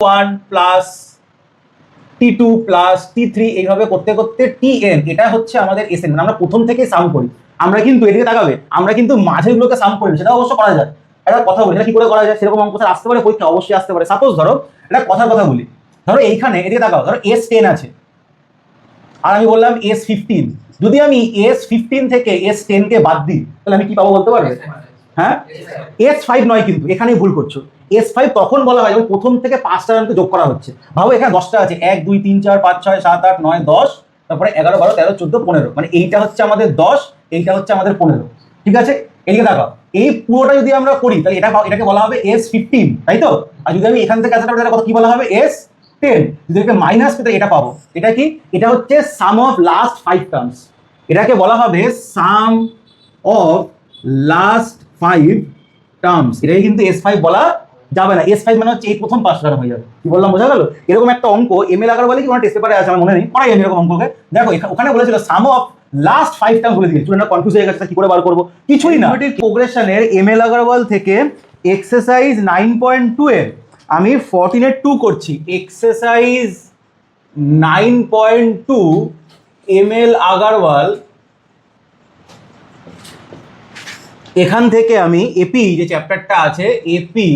T1 plus T2 plus T3 এইভাবে করতে করতে Tn, এটা হচ্ছে আমাদের Sn। আমরা প্রথম থেকে সাম করি। আমরা কিন্তু এদিকে তাকাবে, আমরা কিন্তু মাঝেরগুলোকে সাম করি, সেটা অবশ্য করা যায়। একটা কথা বলি, সেটা কি করে করা যায়, সেরকম অঙ্ক স্যার আসতে পারে পরীক্ষা, অবশ্যই আসতে পারে। সাপোজ ধরো একটা কথার কথা বলি, ধরো এইখানে এদিকে তাকাও, ধরো S10 আছে আর আমি বললাম S15। যদি আমি S15 থেকে S10 কে বাদ দিই, তাহলে আমি কি পাবো বলতে পারবে? হ্যাঁ, S5 নয়, কিন্তু এখানেই ভুল করছো। S5 তখন বলা হয় যখন প্রথম থেকে 5টা রানকে যোগ করা হচ্ছে। ভাবো এখানে 10টা আছে, 1 2 3 4 5 6 7 8 9 10, তারপরে 11 12 13 14 15, মানে এইটা হচ্ছে আমাদের 10, এইটা হচ্ছে আমাদের 15। ঠিক আছে, এইদিকে দেখো, এই পুরোটা যদি আমরা করি তাহলে এটাকে বলা হবে S15, তাই তো? আর যদি আমি এখান থেকে আসলে কথা কি বলা হবে? S10। যদি এটাকে মাইনাস করতে এটা পাবো, এটা কি? এটা হচ্ছে সাম অফ লাস্ট 5 টার্মস। এটাকে বলা হবে সাম অফ লাস্ট 5 টার্মস। এটাকে কিন্তু S5 বলা যাবে না। S5 মানে হচ্ছে এই প্রথম 5টা টার্ম হয়ে যাবে। কি বললাম, বোঝা গেল? এরকম একটা অঙ্ক ML আগারওয়ালি কি কোনো টেস্ট পেপারে আছে আমার মনে নেই, পড়াই আমি এরকম অঙ্ককে। দেখো ওখানে বলেছিল সাম অফ লাস্ট 5 টার্মস বলে দিয়েছে। স্টুডেন্টরা কনফিউজ হয়ে গেছে কি করে বার করব। কিছুই না, প্রোগ্রেশনের ML আগারওয়াল থেকে এক্সারসাইজ 9.2 এর আমি 14 2 করছি। এক্সারসাইজ 9.2 ML আগারওয়াল, এখান থেকে আমি এপি যে চ্যাপ্টারটা আছে, এপি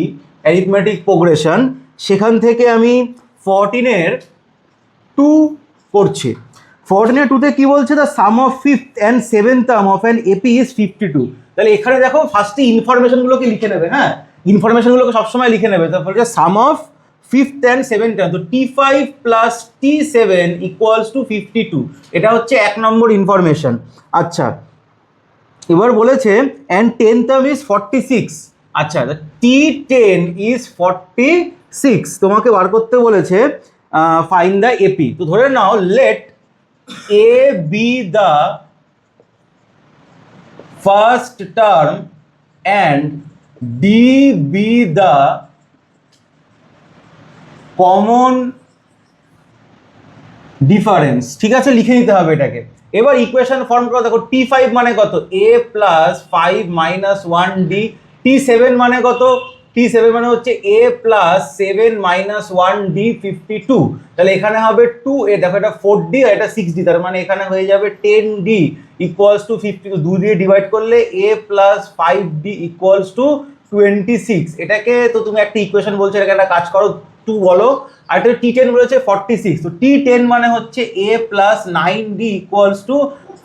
অ্যারিথমেটিক প্রোগ্রেশন, সেখান থেকে আমি 14 2 করছি। 14 2তে কি বলছে? The sum of 5th and 7th term of an AP is 52। তাহলে এখানে দেখো ফার্স্টে ইনফরমেশনগুলোকে লিখে নেবে। হ্যাঁ, ইনফরমেশনগুলোকে সবসময় লিখে নেবে। তারপরে সাম of 5th and 7th term, তো T5 plus T7 equals to 52। এটা হচ্ছে 1 নম্বর ইনফরমেশন। আচ্ছা, এবার বলেছে and 10th term is 46। আচ্ছা, T10 is 46, তোমাকে বার করতে বলেছে ফাইন্ড দ্য এপি। তো ধরে নাও let A be the first term and D be the common difference. ঠিক আছে, লিখে নিতে হবে এটাকে। এবার ইকুয়েশন ফর্ম করো। দেখো T5 মানে কত? A plus 5 minus 1D। T7 মানে কত? T7 মানে হচ্ছে A প্লাস 7 মাইনাস 1D 52। তাহলে এখানে হবে 2A, দেখো এটা 4D আর এটা 6D, তার মানে এখানে হয়ে যাবে 10D ইকুয়ালস টু 52। 2 দিয়ে ডিভাইড করলে A plus 5D equals to 26। এটাকে তো তুমি একটা ইকুয়েশন বলছো, এটাকে একটা কাজ করো, 2 বলো, আর এটা T10 বলেছে 46। তো T10 মানে হচ্ছে A plus 9D equals to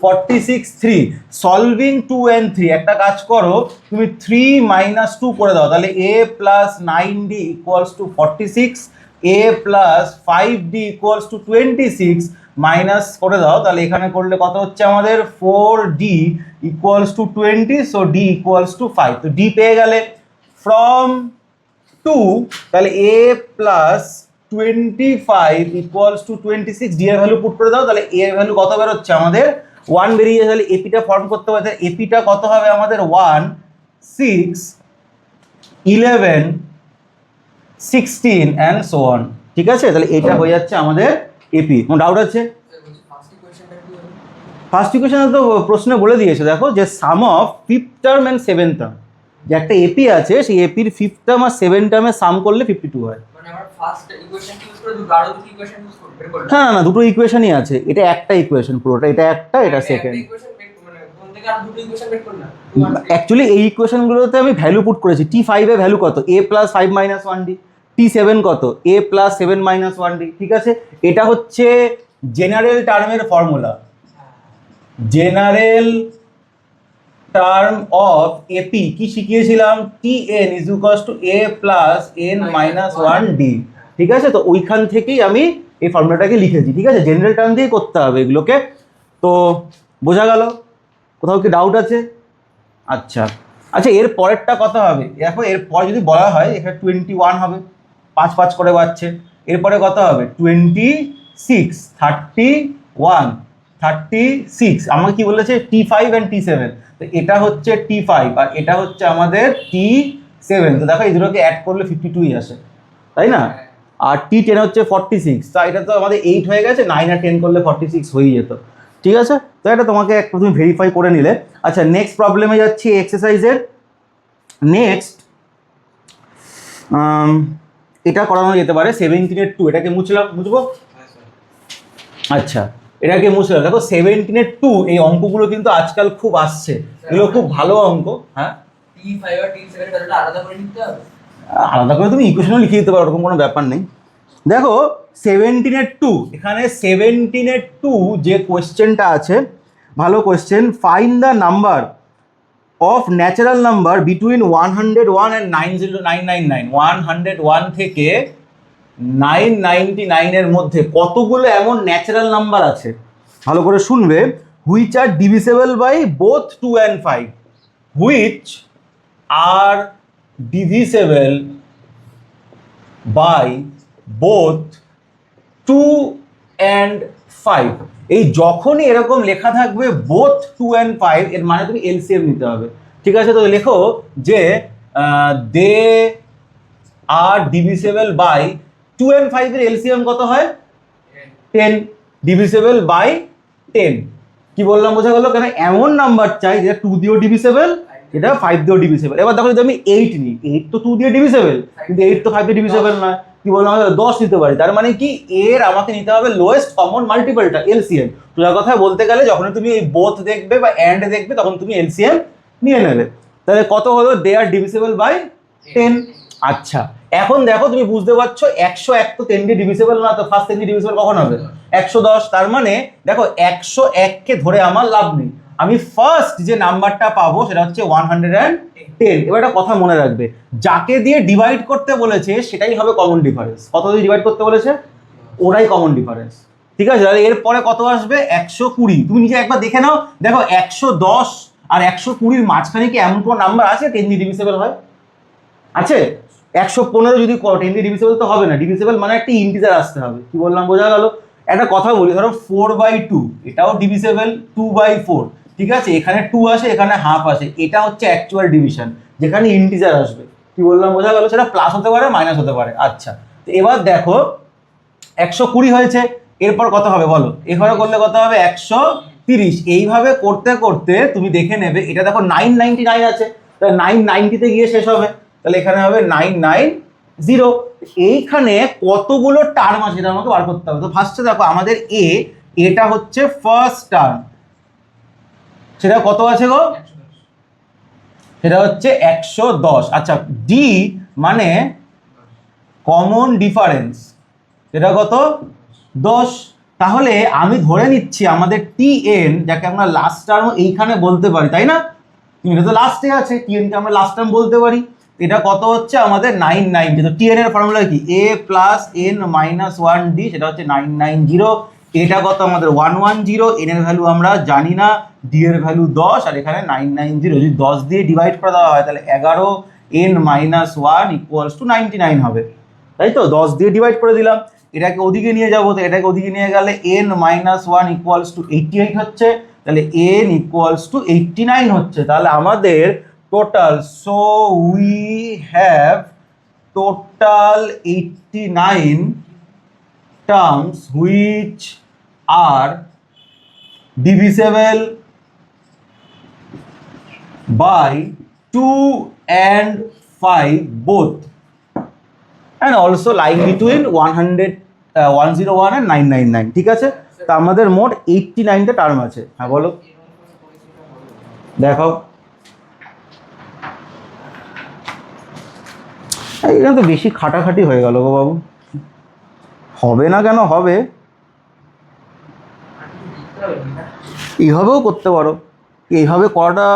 46 3। Solving 2 and 3, একটা কাজ করো, তুমি 3 মাইনাস 2 করে দাও, তাহলে A plus 9D equals to 46, A plus 5D equals to 26 minus করে দাও, তাহলে এখানে করলে কত হচ্ছে আমাদের? 4D equals to 20, so D equals to 5। তো D পেয়ে গেলে ফ্রম 2, তাহলে A plus 25 equals to 26, D এর ভ্যালু পুট করে দাও, তাহলে A এর ভ্যালু কত বেরোচ্ছে আমাদের? 1 বেরিয়ে যাবে। তাহলে এপিটা ফর্ম করতে হবে। এপিটা কত হবে আমাদের? 1 6 11 16 অ্যান্ড সো অন। ঠিক আছে, তাহলে এটা হয়ে যাচ্ছে আমাদের এপি। কোনো ডাউট আছে? ফার্স্ট ইকুয়েশনে তো প্রশ্নে বলে দিয়েছে, দেখো যে sum of 5th term and 7th term, যে একটা এপি আছে, সেই এপির 5th টার্ম আর 7th টার্মে সাম করলে 52 হয়। না না, দুটো ইকুয়েশনই আছে। এটা একটা ইকুয়েশন পুরোটা, এটা একটা, এটা সেকেন্ড। অ্যাকচুয়ালি এই ইকুয়েশনগুলোতে আমি ভ্যালু পুট করেছি। T5 এর ভ্যালু কত? A plus 5 minus 1D। T7 কত? A plus 7 minus 1D। ঠিক আছে, এটা হচ্ছে জেনারেল টার্মের formula. General term of AP কি শিখিয়েছিলাম? Tn is equals to A plus n minus 1D। ঠিক আছে, তো ওইখান থেকেই আমি এই ফর্মুলাটাকে লিখেছি। ঠিক আছে, জেনারেল টার্ম দিয়ে করতে হবে এগুলোকে। তো বোঝা গেল? কোথাও কি ডাউট আছে? আচ্ছা আচ্ছা, এর পরেরটা কত হবে? দেখো এরপর যদি বলা হয় এখানে 21 হবে, 5 5 করে বাড়ছে। এরপরে কত হবে? 26 31 36। আমাকে কি বলেছে? T5 and T7। তো এটা হচ্ছে T5 আর এটা হচ্ছে আমাদের T7। তো দেখো এই দুটোকে অ্যাড করলে 52ই আসে, তাই না? আর T10 হচ্ছে 46। তা এটা তো আমাদের 8 হয়ে গেছে, 9 আর 10 করলে 46 হয়ে যেত। ঠিক আছে, তো এটা তোমাকে প্রথমে ভেরিফাই করে নিলে। আচ্ছা, নেক্সট প্রবলেমে যাচ্ছি এক্সারসাইজের। নেক্সট এটা করানো যেতে পারে 17-এর 2, এটাকে মুছবো। আচ্ছা, এটাকে মুছলাম। দেখো 17-এর 2 এই অঙ্কগুলো কিন্তু আজকাল খুব আসছে, এগুলো খুব ভালো অঙ্ক। হ্যাঁ, আলাদা করে তুমি ইকুয়েশনও লিখে দিতে পারো, ওরকম কোনো ব্যাপার নেই। দেখো 17-এর 2, এখানে 17-এর 2 যে কোয়েশ্চেনটা আছে, ভালো question. Find the number of natural number between 101 and 99999। 101 থেকে 999 এর মধ্যে কতগুলো এমন ন্যাচারাল নাম্বার আছে, ভালো করে শুনবে। Which are divisible by both 2 and 5, which are divisible by both 2 and 5। এই যখনই এরকম লেখা থাকবে বোথ 2 and 5, এর মানে তুমি এলসিএম নিতে হবে। ঠিক আছে, তো লেখো যে দে আর ডিভিসেবল বাই 2 and 5 এর এলসিএম কত হয়? 10, ডিভিসেবল বাই 10। কি বললাম বোঝা গেল? কেন এমন নাম্বার চাই যেটা 2 দিয়েও ডিভিসেবল, এটা 5 দিয়েও ডিভিসেবল। এবার দেখো যদি আমি 8 নিই, 8 তো 2 দিয়ে ডিভিসেবল, কিন্তু 8 তো 5 দিয়ে ডিভিসেবল নয়। কি বললাম, আমরা 10 নিতে পারি। তার মানে কি, এর আমাকে নিতে হবে লোয়েস্ট কমন মাল্টিপলটা, এলসিএম। সোজা কথা বলতে গেলে যখন তুমি এই বোথ দেখবে বা এন্ড দেখবে, তখন তুমি এলসিএম নিয়ে নেবে। তাহলে কত হলো? দে আর ডিভিসেবল বাই 10। আচ্ছা, এখন দেখো তুমি বুঝতে পারছো 101 তো 10 দিয়ে ডিভিসেবল না, তো ফার্স্ট 10 দিয়ে ডিভিসেবল কখন হবে? 110। তার মানে দেখো 101 কে ধরে আমার লাভ নেই, আমি ফার্স্ট যে নাম্বারটা পাবো সেটা হচ্ছে 110। এবার একটা কথা মনে রাখবে, যাকে দিয়ে ডিভাইড করতে বলেছে সেটাই হবে কমন ডিফারেন্স। কত দিয়ে ডিভাইড করতে বলেছে, ওরাই কমন ডিফারেন্স। ঠিক আছে, তাহলে এরপরে কত আসবে? 120। তুমি নিজে একবার দেখে নাও, দেখো 110 আর 120-র মাঝখানে কি এমন কোনো নাম্বার আছে 10 দিয়ে ডিভিসেবল হয়? আছে? 115 যদি 10 দিয়ে ডিভিসেবল তো হবে না, ডিভিসেবল মানে একটা ইন্টিজার আসতে হবে। কি বললাম বোঝা গেল? একটা কথা বলি, ধরো 4/2 এটাও ডিভিসেবল 2/4। ঠিক আছে, এখানে 2 আসে, এখানে হাফ আসে, এটা হচ্ছে অ্যাকচুয়াল ডিভিশন, যেখানে ইন্টিজার আসবে। কি বললাম বোঝা গেল? সেটা প্লাস হতে পারে, মাইনাস হতে পারে। আচ্ছা, তো এবার দেখো 120 হয়েছে, এরপর কত হবে বলো? এভাবে করলে কত হবে? 130। এইভাবে করতে করতে তুমি দেখে নেবে, এটা দেখো 999 আছে, তাহলে 990-তে গিয়ে শেষ হবে। তাহলে এখানে হবে 990। এইখানে কতগুলো টার্ম আছে এটা আমাকে বার করতে হবে। তো ফার্স্টে দেখো আমাদের এটা হচ্ছে ফার্স্ট টার্ম, সেটা কত আছে গো? সেটা হচ্ছে 110। আচ্ছা, ডি মানে কমন ডিফারেন্স, সেটা কত? 10। তাহলে আমি ধরে নিচ্ছি আমাদের টিএন, যাকে আমরা লাস্ট টার্ম এইখানে বলতে পারি, তাই না? এটা তো লাস্টে আছে, টিএনকে আমরা লাস্ট টার্ম বলতে পারি। এটা কত হচ্ছে আমাদের? 990। তো টিএন এর ফর্মুলা কি? a plus n minus 1d, সেটা হচ্ছে 990। এটা কত আমাদের? 110। n এর ভ্যালু আমরা জানি না, d এর ভ্যালু 10, আর এখানে 990। যদি 10 দিয়ে ডিভাইড করে দেওয়া হয় তাহলে 11n মাইনাস 1 ইকুয়ালস টু 99 হবে, তাই তো? 10 দিয়ে ডিভাইড করে দিলাম, এটাকে ওদিকে নিয়ে যাবো, তো এটাকে ওদিকে নিয়ে গেলে n মাইনাস 1 ইকুয়ালস টু 88 হচ্ছে, তাহলে n ইকুয়ালস টু 89 হচ্ছে। তাহলে আমাদের total, so we have total 89 terms which are divisible by 2 and 5 both, and also lying between 101 and 999। ঠিক আছে, তা আমাদের মোট 89টা টার্ম আছে। হ্যাঁ বলো, দেখো এখানে তো বেশি খাটাখাটি হয়ে গেল গো বাবু। হবে না কেন? হবে, এইভাবেও করতে পারো। এইভাবে করাটা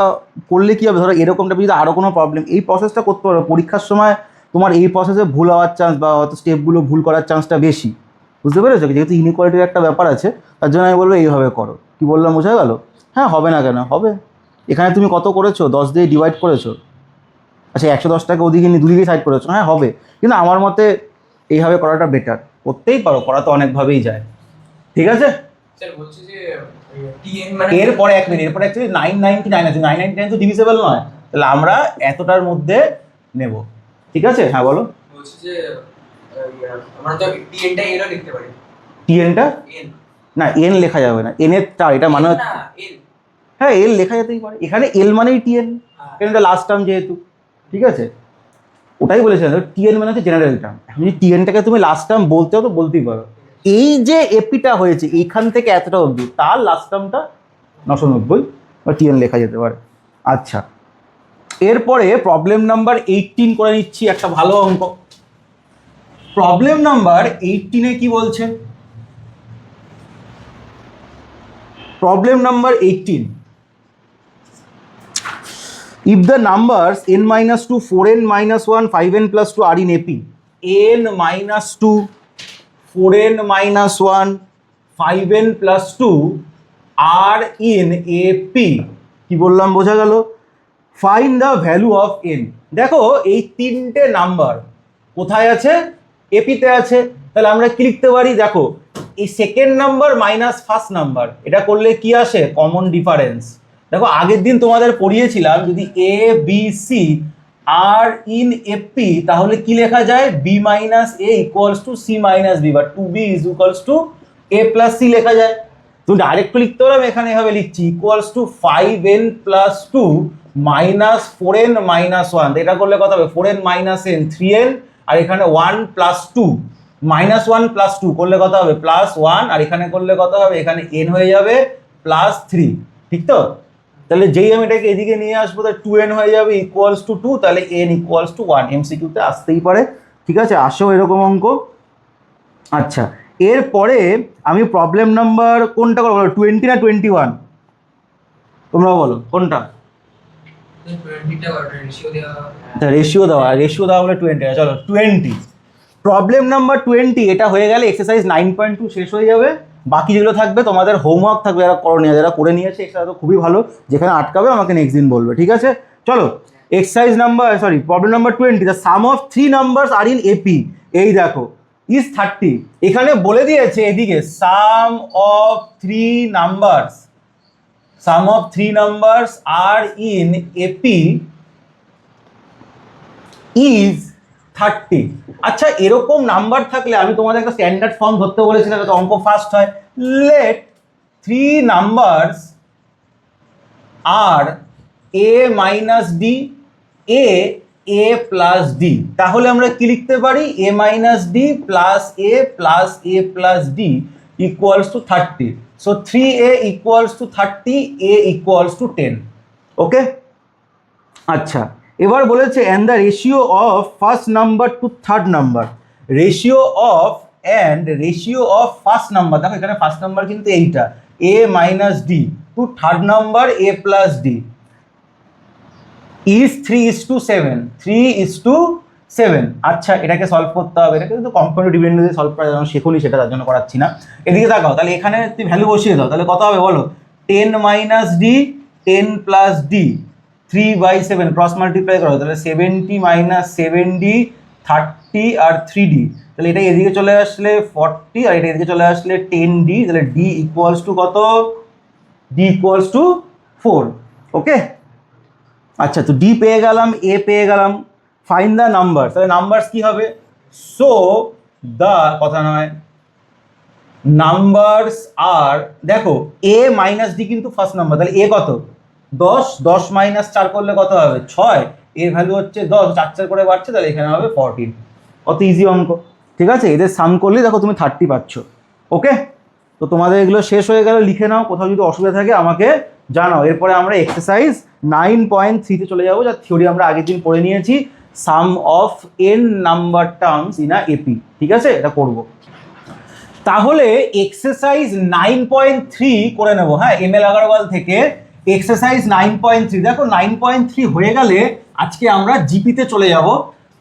করলে কি হবে, ধরো এরকমটা যদি আরও কোনো প্রবলেম, এই প্রসেসটা করতে পারো। পরীক্ষার সময় তোমার এই প্রসেসে ভুল হওয়ার চান্স বা হয়তো স্টেপগুলো ভুল করার চান্সটা বেশি, বুঝতে পেরেছো? যেহেতু ইনইকুয়ালিটির একটা ব্যাপার আছে, তার জন্য আমি বলবো এইভাবে করো। কি বললাম বোঝা গেল? হ্যাঁ, হবে না কেন? হবে। এখানে তুমি কত করেছো? 10 দিয়ে ডিভাইড করেছো। আচ্ছা, 110টাকে ওদিকে নিয়ে দুদিকে সাইড করেছো, হ্যাঁ হবে। কিন্তু আমার মতে এইভাবে করাটা বেটার। করতেই পারো, করা তো অনেকভাবেই যায়। ঠিক আছে, এরপরে 1 মিনিট, এরপরে অ্যাকচুয়ালি 999 আছে, 999 তো ডিভিসেবল নয়, তাহলে আমরা এতটার মধ্যে নেব। ঠিক আছে, হ্যাঁ বলো। বলছি যে আমরা তো টিএনটা এরও লিখতে পারি। টিএনটা এন না, এন লেখা যাবে না, এন এর টার, এটা মানে না এন, হ্যাঁ এল লেখা যেতেই পারে। এখানে এল মানেই টিএন, কারণ এটা লাস্ট টার্ম যেহেতু। ঠিক আছে, ওটাই বলেছিলাম টিএন মানে হচ্ছে জেনারেল টার্ম। এখন যদি টিএনটাকে তুমি লাস্ট টার্ম বলতেও তো বলতেই পারো। এই যে এপিটা হয়েছে এইখান থেকে এতটা অবধি তার লাস্ট টার্মটা 990 বা টিএন লেখা যেতে পারে। আচ্ছা, এরপরে প্রবলেম নাম্বার 18 করে নিচ্ছি, একটা ভালো অঙ্ক। প্রবলেম নাম্বার 18-এ কি বলছে? Problem number 18, if the numbers n minus 2, 4n minus 1, 5n plus 2 are in AP, n minus 2, 4n minus 1, 5n plus 2 are in AP, কি বললাম বোঝা গেল? Find the value of n। দেখো এই তিনটে নাম্বার কোথায় আছে? এপিতে আছে। তাহলে আমরা কি লিখতে পারি? দেখো এই second number minus first number, এটা করলে কি আসে? Common difference. দেখো আগের দিন তোমাদের পড়িয়েছিলাম যদি a b c are in AP তাহলে কি লেখা যায়? B minus a equals to c minus b, বা two b is equals to a plus c লেখা যায়। তুমি ডাইরেক্ট লিখতে পারো, এখানে এভাবে লিখছি equals to 5n plus 2 minus 4n minus 1। এটা করলে কত হবে? 4n মাইনাস n 3n, আর এখানে 1 প্লাস 2 মাইনাস 1 প্লাস 2 করলে কত হবে? প্লাস 1, আর এখানে করলে কত হবে? এখানে n হয়ে যাবে প্লাস 3, ঠিক তো? তাহলে যেই আমি এটাকে এদিকে নিয়ে আসবো তাহলে 2n হয়ে যাবে ইকুয়ালস টু 2, তাহলে n ইকুয়ালস টু 1। এমসিকিউতে আসতেই পারে, ঠিক আছে? আসেও এরকম অঙ্ক। আচ্ছা, এরপরে আমি প্রবলেম নাম্বার কোনটা করবো? 20 না 21? তোমরা বলো কোনটা? রেশিও দেওয়া, রেশিও দেওয়া বলে 20। চলো 20, প্রবলেম নাম্বার 20 এটা হয়ে গেলে এক্সারসাইজ 9.2 শেষ হয়ে যাবে। বাকি যেগুলো থাকবে তোমাদের হোমওয়ার্ক থাকবে, যারা করণীয়, যারা করে নিয়েছে সেটা তো খুবই ভালো। যেখানে আটকাবে আমাকে নেক্সট দিন বলবে, ঠিক আছে? চলো exercise number problem number 20, the sum of 3 numbers are in AP, এই দেখো ইজ 30। এখানে বলে দিয়েছে এদিকে sum of 3 numbers, sum of 3 numbers are in AP is 30। আচ্ছা, এরকম নাম্বার থাকলে আমি তোমাদের একটা স্ট্যান্ডার্ড ফর্ম ধরতে বলেছিলাম যাতে অঙ্ক ফাস্ট হয়। Let 3 numbers are a minus d, a plus d. তাহলে আমরা কি লিখতে পারি? A minus d plus a plus d equals to 30। So 3a equals to 30, a equals to 10। Okay, আচ্ছা এবার বলেছে and the ratio of first number to third number, ratio of first number. দেখো এখানে ফার্স্ট নাম্বার কিন্তু এইটা a minus d to third number a plus D is 3:7, 3:7। আচ্ছা, এটাকে solve করতে হবে। এটাকে কিন্তু কম্পাউন্ড ডিভিডেন্ড দিয়ে সলভ করা যেন শেখুনি, সেটা তার জন্য করাচ্ছি না। এদিকে তাকাও, তাহলে এখানে তুই ভ্যালু বসিয়ে দাও, তাহলে কত হবে বলো? 10 minus D 10 plus D 3/7 cross multiply করো, তাহলে 70 মাইনাস 7d 30 আর 3d। তাহলে এটা এদিকে চলে আসলে 40, আর এটা এদিকে চলে আসলে 10d। তাহলে d ইকুয়ালস টু কত? d equals to 4। ওকে, আচ্ছা তো ডি পেয়ে গেলাম, এ পেয়ে গেলাম। ফাইন্ড দ্য নাম্বার, তাহলে নাম্বারস কি হবে? সো দ্য কথা নয়, নাম্বারস আর, দেখো এ মাইনাস ডি কিন্তু ফার্স্ট নাম্বার, তাহলে এ কত? 10, 10 মাইনাস 4 করলে কত হবে? 6, এর ভ্যালু হচ্ছে 10, 4 4 করে বাড়ছে, তাহলে এখানে হবে 14। কত ইজি অঙ্ক, ঠিক আছে? এদের সাম করলে দেখো তুমি 30 পাচ্ছ। ওকে, তো তোমাদের এগুলো শেষ হয়ে গেল, লিখে নাও। কোথাও যদি অসুবিধা থাকে আমাকে জানাও। এরপরে আমরা এক্সারসাইজ 9.3-তে চলে যাবো, যার থিওরি আমরা আগের দিন পড়ে নিয়েছি, sum of n number terms in a AP. ঠিক আছে, এটা করব। তাহলে এক্সারসাইজ 9.3 করে নেব। হ্যাঁ, এমএল আগরওয়াল থেকে এক্সারসাইজ 9.3। দেখো 9.3 হয়ে গেলে আজকে আমরা জিপিতে চলে যাব।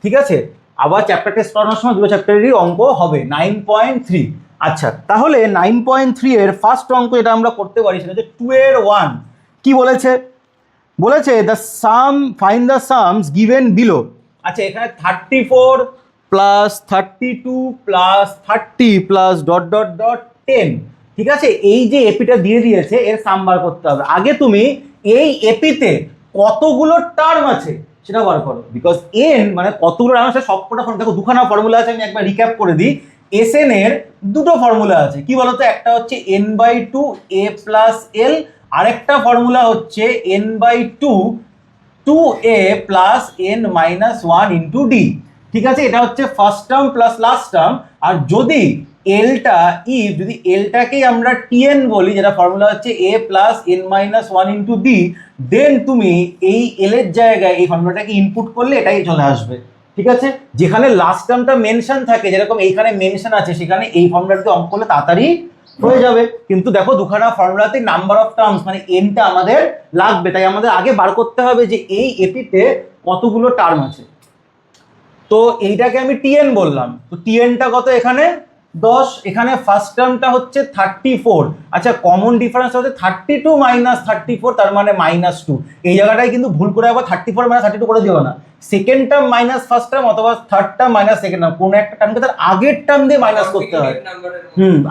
ঠিক আছে, আবার চ্যাপ্টার টেস্ট করানোর সময় দুটো চ্যাপ্টারেরই অঙ্ক হবে। 9.3, আচ্ছা তাহলে 9.3 এর ফার্স্ট অঙ্ক এটা আমরা করতে পারি, সেটা হচ্ছে 2 এর 1। কি বলেছে? বলেছে the sum, find the sums given below. আচ্ছা, এখানে 34 plus 32 plus 30 plus dot dot dot 10। ঠিক আছে, এই যে এপিটা দিয়ে দিয়েছে এর সাম বার করতে হবে। আগে তুমি এই এপিতে কতগুলো টার্ম আছে সেটা বার করো, বিকজ এন মানে কতগুলো টার্ম আছে সবকটা ফর্মুলা। দেখো দুখানা ফর্মুলা আছে, আমি একবার রিক্যাপ করে দিই। এস এন এর দুটো ফর্মুলা আছে, কি বলতো? একটা হচ্ছে n/2 a প্লাস এল, আরেকটা ফর্মুলা হচ্ছে n/2 2a plus n minus 1 into d. ঠিক আছে, এটা হচ্ছে first term plus last term. আর যদি এলটা যদি এলটাকেই আমরা টিএন বলি, যেটা ফর্মুলা হচ্ছে a plus n minus 1 into d, then তুমি এই এল এর জায়গায় এই ফর্মুলাটাকে ইনপুট করলে এটাই চলে আসবে। ঠিক আছে, যেখানে লাস্ট টার্মটা মেনশন থাকে, যেরকম এইখানে মেনশন আছে, সেখানে এই ফর্মুলাটাকে অঙ্ক করলে তাড়াতাড়ি হয়ে যাবে। কিন্তু দেখো দুখানা ফর্মুলাতে নাম্বার অফ টার্মস মানে এনটা আমাদের লাগবে, তাই আমাদের আগে বার করতে হবে যে এই এপিতে কতগুলো টার্ম আছে। তো এইটাকে আমি টিএন বললাম, তো টিএনটা কত এখানে 10, এখানে ফার্স্ট টার্মটা হচ্ছে 34। আচ্ছা, কমন ডিফারেন্স হচ্ছে 32 মাইনাস 34, তার মানে -2। এই জায়গাটায় কিন্তু ভুল করে আবার 34 মাইনাস 32 করে দিও না। Second term minus first term অথবা third term minus second term, কোনো একটা টার্মকে তার আগের টার্ম দিয়ে মাইনাস করতে হয়।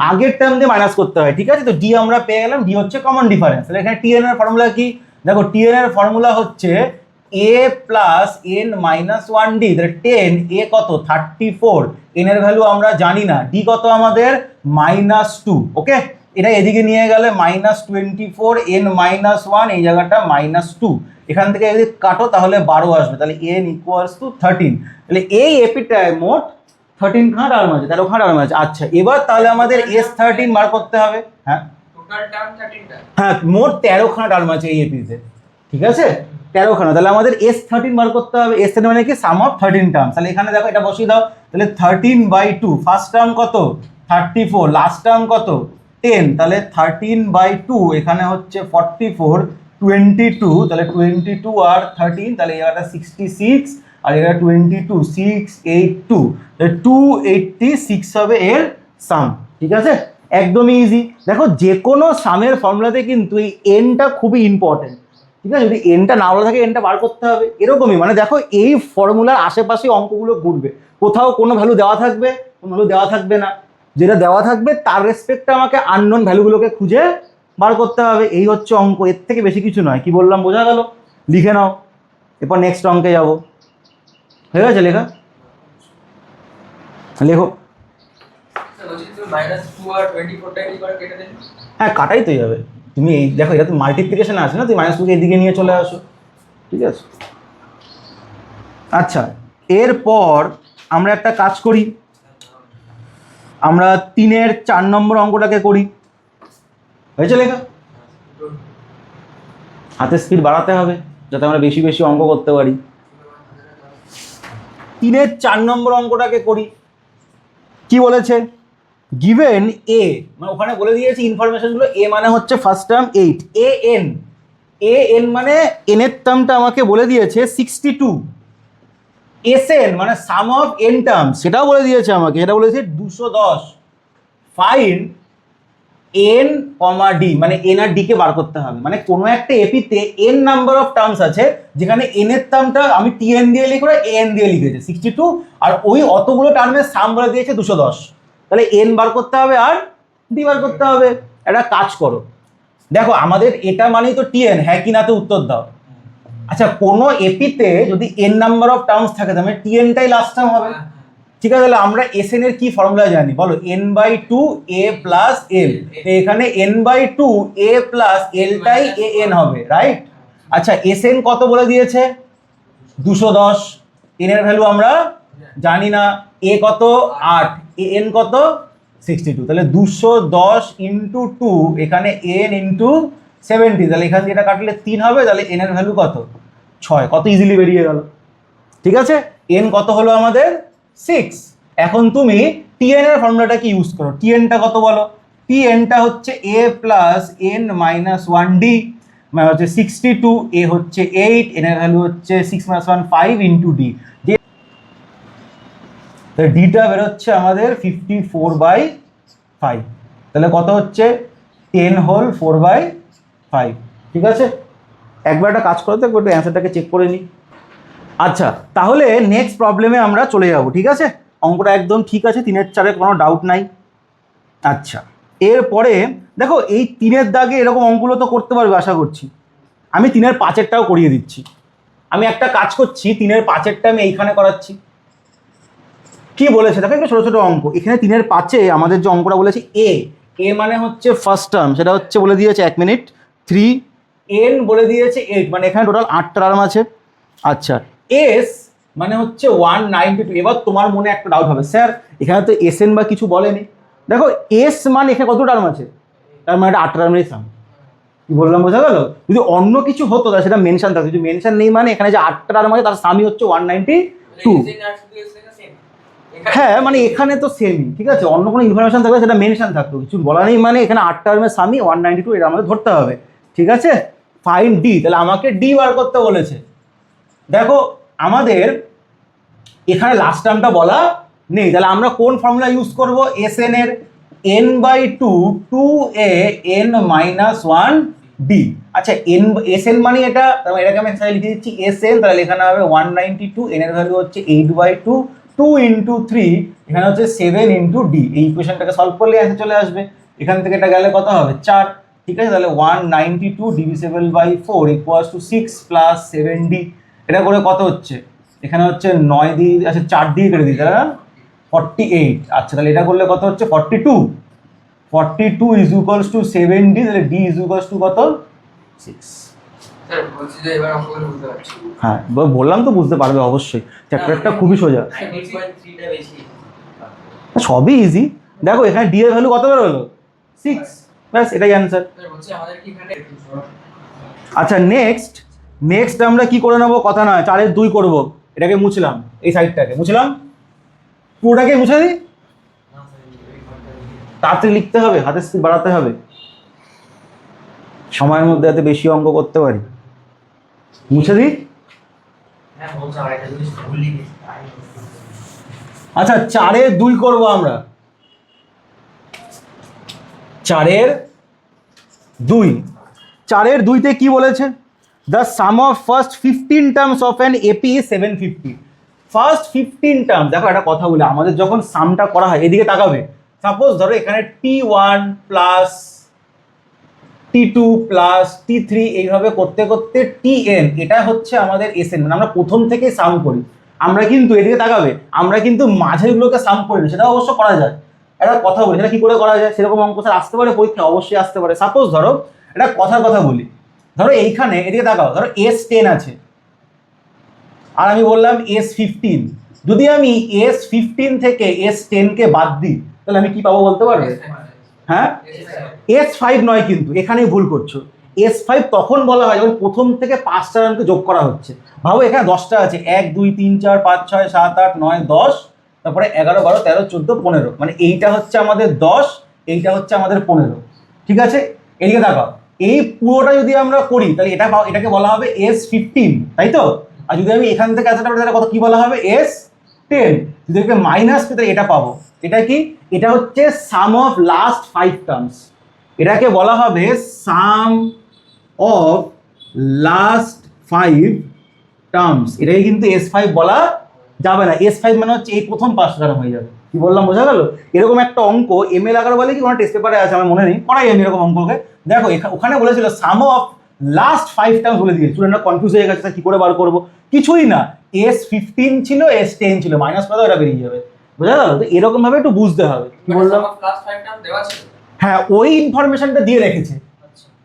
আগের টার্ম দিয়ে মাইনাস করতে হয়। ঠিক আছে, তো ডি আমরা পেয়ে গেলাম, ডি হচ্ছে কমন ডিফারেন্স। তাহলে এখানে টিএন এর ফর্মুলা কি? দেখো টিএন এর ফর্মুলা হচ্ছে a plus n minus 1d। তাহলে 10 a কত 34, n এর ভ্যালু আমরা জানি না, d কত আমাদের -2। ওকে, এটা এদিকে নিয়ে গেলে -24 n মাইনাস 1, এই জায়গাটা -2। এখান থেকে যদি কাটো তাহলে 12 আসবে, তাহলে n ইকুয়ালস টু 13। তাহলে এই এপিটায় মোট 13 খানা টার্ম আছে, 13 খানা টার্ম আছে। আচ্ছা, এবার তাহলে আমাদের S13 বার করতে হবে। হ্যাঁ টোটাল টার্ম 13টা। হ্যাঁ, মোট 13 খানা টার্ম আছে এই এপিতে। ঠিক আছে, 13 খানা। তাহলে আমাদের S13 বার করতে হবে। S13 মানে কি? সাম অফ 13 টার্ম। তাহলে এখানে দেখো এটা বসিয়ে দাও। তাহলে 13/2, ফার্স্ট টার্ম কত 34, লাস্ট টার্ম কত 10, তাহলে 13/2 এখানে হচ্ছে 44, 22, তাহলে 22 আর 13, তাহলে এটা 66 আর এটা 22, 682, তাহলে 286 হবে এর সাম। ঠিক আছে, একদমই ইজি। দেখো যে কোনো সামের ফর্মুলাতে কিন্তু এই এনটা খুবই ইম্পর্টেন্ট। ঠিক আছে, যদি এনটা না বলা থাকে এনটা বার করতে হবে। এরকমই মানে দেখো এই ফর্মুলার আশেপাশে অঙ্কগুলো ঘুরবে, কোথাও কোনো ভ্যালু দেওয়া থাকবে, কোনো ভ্যালু দেওয়া থাকবে না। যেটা দেওয়া থাকবে তার রেসপেক্টে আমাকে আননোন ভ্যালুগুলোকে খুঁজে বার করতে হবে। এই হচ্ছে অঙ্ক, এর থেকে বেশি কিছু নয়। কি বললাম বোঝা গেল? লিখে নাও, এরপর নেক্সট অঙ্কে যাব। হয়ে গেছে লেখা? লেখো। -2 আর 24টা কি করে কেটে দেন? হ্যাঁ, কাটাই তো যাবে। তুমি এই দেখো, এটা তো মাল্টিপ্লিকেশন আছে না, তুমি -2 এদিকে নিয়ে চলে আসো। ঠিক আছে, আচ্ছা এরপর আমরা একটা কাজ করি, আমরা 3-এর 4 নম্বর অঙ্কটাকে করি। হয়েছে লেখা? হাতে স্পিড বাড়াতে হবে যাতে আমরা বেশি বেশি অঙ্ক করতে পারি। 3-এর 4 নম্বর অঙ্কটাকে করি। কি বলেছে? গিভেন এ, মানে ওখানে বলে দিয়েছি ইনফরমেশনগুলো। এ মানে হচ্ছে ফার্স্ট টার্ম 8, এ এন মানে এন এর টার্মটা আমাকে বলে দিয়েছে 62, এসএন মানে সাম অফ এন টার্ম সেটাও বলে দিয়েছে আমাকে, এটা বলেছে 210। ফাইন্ড এন কমা ডি, মানে এন আর ডি কে বার করতে হবে। মানে কোনো একটা এপিতে এন নাম্বার অফ টার্মস আছে, যেখানে এন এর টার্মটা আমি টিএন দিয়ে লিখবো, এন দিয়ে লিখেছে 62, আর ওই অতগুলো টার্মের সাম বলে দিয়েছে 210। তাহলে এন বার করতে হবে আর ডি বার করতে হবে। একটা কাজ করো, দেখো আমাদের এটা মানেই তো টিএন, হ্যাঁ কি নাতে উত্তর দাও। আচ্ছা, কোনো এপিতে যদি এন নাম্বার অফ টার্মস থাকে তাহলে টিএনটাই লাস্ট টার্ম হবে। ঠিক আছে, তাহলে আমরা এসএন এর কি ফর্মুলা জানি বলো? n/2 a plus L. এখানে n/2 a প্লাস এলটাই এন হবে, রাইট? আচ্ছা, এসএন কত বলে দিয়েছে? 210। এন এর ভ্যালু আমরা জানি না। এ কত 8, এন কত 62। তাহলে 210 ইন্টু 2, এখানে এন ইন্টু 70, তাহলে এখান থেকে এটা কাটলে 3 হবে। তাহলে এন এর ভ্যালু কত 6, কত ইজিলি বেরিয়ে গেল। ঠিক আছে, এন কত হলো আমাদের 6। এখন তুমি টিএন এর ফর্মুলাটা কি ইউজ করো? টিএনটা কত বলো? টিএনটা হচ্ছে এ প্লাস এন মাইনাস 1d, মানে হচ্ছে 62, এ হচ্ছে 8, এন এর ভ্যালু হচ্ছে 6 - 1 5 ইন্টু ডি। ডিটা বেরোচ্ছে আমাদের 54/5। তাহলে কত হচ্ছে 10 হোল 4/5। ঠিক আছে, একবার একটা কাজ করতে একটু অ্যান্সারটাকে চেক করে নিই। আচ্ছা, তাহলে নেক্সট প্রবলেমে আমরা চলে যাব। ঠিক আছে, অঙ্কটা একদম ঠিক আছে, 3-এর 4-এ কোনো ডাউট নাই। আচ্ছা, এরপরে দেখো এই 3-এর দাগে এরকম অঙ্কগুলো তো করতে পারবে আশা করছি। আমি 3-এর 5-এরটাও করিয়ে দিচ্ছি। আমি একটা কাজ করছি, 3-এর 5-এরটা আমি এইখানে করাচ্ছি। কি বলেছে দেখো, একটা ছোটো ছোটো অঙ্ক। এখানে 3-এর 5-এ আমাদের যে অঙ্কটা বলেছে এ মানে হচ্ছে ফার্স্ট টার্ম, সেটা হচ্ছে বলে দিয়েছে 1 মিনিট 3, এন বলে দিয়েছে 8, মানে এখানে টোটাল 8টা টার্ম আছে। আচ্ছা, এস মানে হচ্ছে 192। এবার তোমার মনে একটা ডাউট হবে, স্যার এখানে তো এস এন বা কিছু বলেনি। দেখো এস মানে এখানে কত টার্ম আছে, তার মানে এটা 8 টার্মেরই সাম। কি বললাম বোঝা গেল? যদি অন্য কিছু হতো তাহলে সেটা মেনশন থাকতো, যদি মেনশন নেই মানে এখানে যে 8টা টার্ম আছে তার সামই হচ্ছে 192। হ্যাঁ মানে এখানে তো সেমই, ঠিক আছে, অন্য কোনো ইনফরমেশন থাকলে সেটা মেনশন থাকতো, কিছু বলা নেই মানে এখানে 8 টার্মের সামই 192, এটা আমাদের ধরতে হবে। ঠিক আছে, ফাইন ডি, তাহলে আমাকে ডি বার করতে বলেছে। দেখো আমাদের এখানে লাস্ট টার্মটা বলা নেই, তাহলে আমরা কোন ফর্মুলা ইউজ করব, এস এন এর n/2 2a n-1 d। আচ্ছা এন এস এন মানে এটা, এটাকে আমি এখানে লিখে দিচ্ছি এস এন, তাহলে এখানে হবে 192, এন এর ভ্যালু হচ্ছে 8/2, 2 × 3 এখানে হচ্ছে 7 × d। এই ইকুয়েশনটাকে সলভ করলে অ্যান্সার চলে আসবে। এখান থেকে এটা গেলে কত হবে 4। ঠিক আছে, তাহলে 192 divisible/4 = 6 + 7d। এটা করে কত হচ্ছে, এখানে হচ্ছে 9 দিয়ে, আচ্ছা 4 দিয়ে কেটে দিই তাহলে 48। আচ্ছা তাহলে এটা করলে কত হচ্ছে 42। 42 = 7d, তাহলে d = কত 6। স্যার বলছি যে এবার অঙ্কগুলো বুঝতে পারছি। হ্যাঁ বললাম তো বুঝতে পারবে অবশ্যই, চ্যাপ্টারটা খুবই সোজা, 9.3টা বেশি। সবই ইজি। দেখো এখানে d এর ভ্যালু কত বের হলো 6, ব্যাস এটাই অ্যান্সার। স্যার বলছি আমাদের কি এখানে আচ্ছা নেক্সট আমরা কি করে নেবো, কথা নয় 4 এর 2 করবো। এটাকে মুছলাম, এই সাইডটাকে মুছলাম, পুরোটাকে মুছে দিই। তাড়াতাড়ি লিখতে হবে, হাতের স্পিড বাড়াতে হবে, সময়ের মধ্যে যাতে বেশি অঙ্ক করতে পারি। মুছে দিই। হ্যাঁ বলছি আর একটা জিনিস ভুল লিখেছি। আচ্ছা 4 এর 2 করবো আমরা, 4 এর 2। 4 এর 2তে কি বলেছে, the sum of first 15 terms of an AP is 750। First 15 term, দেখো একটা কথা বলি, আমাদের যখন সামটা করা হয় এদিকে তাকাবে, সাপোজ ধরো এখানে t1 plus t2 plus t3 এইভাবে করতে করতে tn, এটা হচ্ছে আমাদের এসএন, মানে আমরা প্রথম থেকে সাম করি। আমরা কিন্তু এদিকে তাকাবে, আমরা কিন্তু মাঝেরগুলোকে সাম করি না, সেটা অবশ্য করা যায়। একটা কথা বলি, সেটা কি করে করা যায়, সেরকম অঙ্ক স্যার আসতে পারে পরীক্ষা, অবশ্যই আসতে পারে। সাপোজ ধরো একটা কথার কথা বলি, ধরো এইখানে এদিকে তাকাও, ধরো S10 আছে আর আমি বললাম S15। যদি আমি S15 থেকে S10কে বাদ দিই তাহলে আমি কি পাবো বলতে পারবে? হ্যাঁ S5 নয়, কিন্তু এখানেই ভুল করছো। S5 তখন বলা হয় যখন প্রথম থেকে 5টা রানকে যোগ করা হচ্ছে। ভাবো এখানে 10টা আছে, 1 2 3 4 5 6 7 8 9 10, তারপরে 11 12 13 14 15, মানে এইটা হচ্ছে আমাদের 10, এইটা হচ্ছে আমাদের 15। ঠিক আছে, এদিকে দেখাও, এই পুরোটা যদি আমরা করি তাহলে এটাকে বলা হবে S15, তাই তো? আর যদি আমি এখান থেকে আসতে পারি তাহলে কত কি বলা হবে S10। যদি এটাকে মাইনাস করি তাহলে এটা পাবো, এটা কি, এটা হচ্ছে সাম অফ লাস্ট 5 টার্মস, এটাকে বলা হবে সাম অফ লাস্ট 5 টার্মস। এটাকে কিন্তু S5 বলা যাবে না, S5 মানে হচ্ছে এই প্রথম 5টা টার্ম হয়ে যাবে। কি বললাম বোঝা গেল? এরকম একটা অঙ্ক ML আকার বলে কি কোনো টেস্ট পেপারে আছে আমার মনে নেই, পড়াই আমি এরকম অঙ্ককে। দেখো ওখানে বলেছিল সাম অফ লাস্ট 5 টার্মস বলে দিয়েছে, স্টুডেন্টরা কনফিউজ হয়ে গেছে কি করে বার করবো, কিছুই না, S15 ছিল S10 ছিল, মাইনাস করে দাও, এটা বেরিয়ে যাবে। বোঝা গেল? তো এরকম ভাবে একটু বুঝতে হবে। কি বললাম? ক্লাস 5 টার্ম দেওয়া ছিল। হ্যাঁ ওই ইনফরমেশনটা দিয়ে রেখেছে,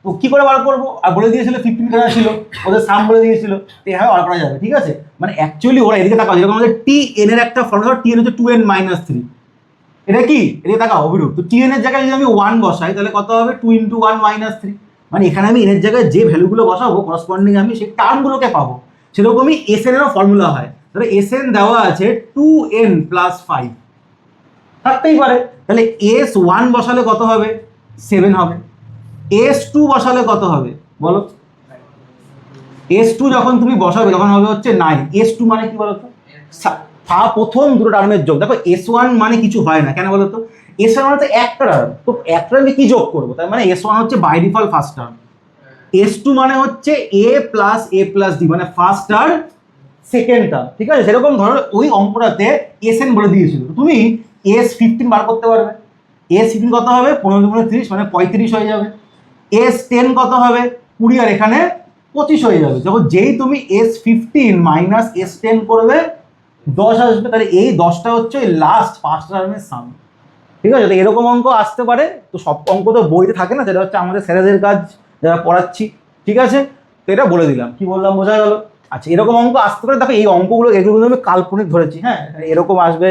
তো কি করে বার করবো, আর বলে দিয়েছিল 15 কেনা ছিল, ওদের সাম বলে দিয়েছিল, তো এভাবে বার করা যাবে। ঠিক আছে, মানে অ্যাকচুয়ালি ওরা এদিকে তাকাও, যেরকম আমাদের TN এর একটা ফর্মুলা, TN হচ্ছে 2n-3, এটা কি এদিকে তাকাও অভিরূপ, তো TN এর জায়গায় যদি আমি 1 বসাই তাহলে কত হবে 2 × 1 - 3, মানে এখানে আমি n এর জায়গায় যে ভ্যালুগুলো বসাবো করসপন্ডিং আমি সেই টার্মগুলোকে পাবো। সেরকমই SN এরও ফর্মুলা হয়, তাহলে SN দেওয়া আছে 2n + 5, থাকতেই পারে, তাহলে S1 বসালে কত হবে 7 হবে, S2 বসালে কত হবে বলো, S2 যখন তুমি বসাবে তখন হবে হচ্ছে 9। S2 মানে কি বলতো, প্রথম দুটো টার্মের যোগ। দেখো S1 মানে কিছু হয় না, কেন বলতো, S1 মানে তো একটা টার্ম, তো একটা টার্মে কি যোগ করবো, তার মানে S1 হচ্ছে by default first term, S2 মানে হচ্ছে A + A + D, মানে ফার্স্ট আর সেকেন্ড টার্ম। ঠিক আছে, সেরকম ধরো ওই অঙ্কটাতে SN বলে দিয়েছিল, তুমি S15 বার করতে পারবে। S15 কত হবে 15 × 30 মানে 35 হয়ে যাবে। S10 কত হবে 20 আর এখানে 25 হয়ে যাবে। যখন যেই তুমি S15 - S10 করবে 10 আসবে, তাহলে এই 10টা হচ্ছে ওই লাস্ট 5টা টার্মের সাম। ঠিক আছে, তো এরকম অঙ্ক আসতে পারে, তো সব অঙ্ক তো বইতে থাকে না, সেটা হচ্ছে আমাদের স্যারেদের কাজ যারা পড়াচ্ছি। ঠিক আছে, তো এটা বলে দিলাম, কি বললাম বোঝা গেল? আচ্ছা এরকম অঙ্ক আসতে পারে, দেখো এই অঙ্কগুলো এগুলো কিন্তু আমি কাল্পনিক ধরেছি, হ্যাঁ এরকম আসবে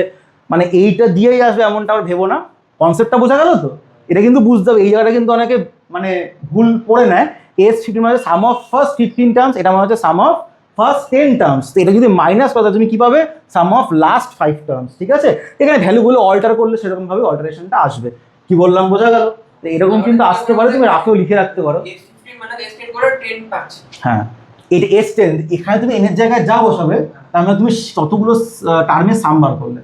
মানে এইটা দিয়েই আসবে এমনটা আবার ভেবো না। কনসেপ্টটা বোঝা গেল তো? এটা কিন্তু বুঝতে হবে, এই জায়গাটা কিন্তু অনেকে মানে ভুল করে নেয়। S15 মানে সাম অফ ফার্স্ট 15 টার্মস, এটা মানে হচ্ছে সাম অফ ফার্স্ট 10 টার্মস। তো এটা যদি মাইনাস করো তুমি কি পাবে? সাম অফ লাস্ট 5 টার্মস। ঠিক আছে, এখানে ভ্যালুগুলো অল্টার করলে সেরকম ভাবে অল্টারেশনটা আসবে। কি বললাম বোঝা গেল? তো এরকম কিন্তু আসতে পারে, তুমি রাফেও লিখে রাখতে পারো। S15 মানে S10 করে 10 পাচ্ছি। হ্যাঁ এটা S10, এখানে তুমি এনের জায়গায় যা বসাবে তার মানে তুমি ততগুলো টার্মের সাম বার করলে।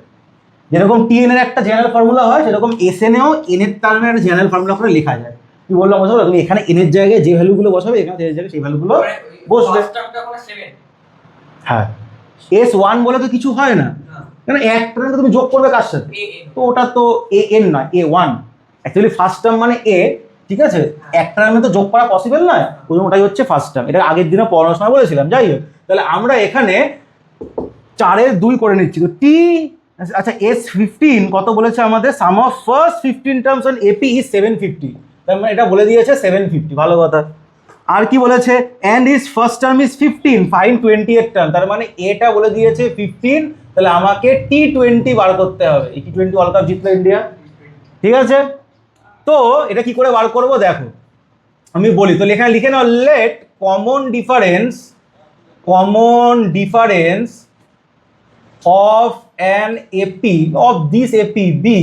যেরকম TN এর একটা জেনারেল ফর্মুলা হয়, সেরকম SN এও n এর টার্মের একটা জেনারেল ফর্মুলা করে লেখা যায়। কি বললাম বোঝা গেল? তুমি এখানে n এর জায়গায় যে ভ্যালুগুলো বসাবে, এখানে এর জায়গায় সেই ভ্যালুগুলো বসবে। ফার্স্ট টার্মটা কোনো 7। হ্যাঁ S1 বলে তো কিছু হয় না, কারণ এক টার্মে তুমি যোগ করবে কার সাথে? তো ওটা তো AN নয়, A1। অ্যাকচুয়ালি ফার্স্ট টার্ম মানে A, ঠিক আছে, এক টার্মে তো যোগ করা পসিবল নয়, ওই জন্য ওটাই হচ্ছে ফার্স্ট টার্ম। এটা আগের দিনে পড়ানোর সময় বলেছিলাম। যাই হোক, তাহলে আমরা এখানে 4-এর 2 করে নিচ্ছি। তো T, আচ্ছা S15 কত বলেছে আমাদের? Sum of first 15 terms on AP is 750। তার মানে এটা বলে দিয়েছে 750, ভালো কথা। আর কি বলেছে? And is first term is 15, fine 28 term. তার মানে এটা বলে দিয়েছে 15, তাহলে আমাকে T20 বার করতে হবে। এই T20 ওয়ার্ল্ড কাপ জিতলো ইন্ডিয়া, ঠিক আছে। তো এটা কি করে বার করবো দেখো, আমি বলি তো, এখানে লিখে নাও, let common difference of an AP of this AP be,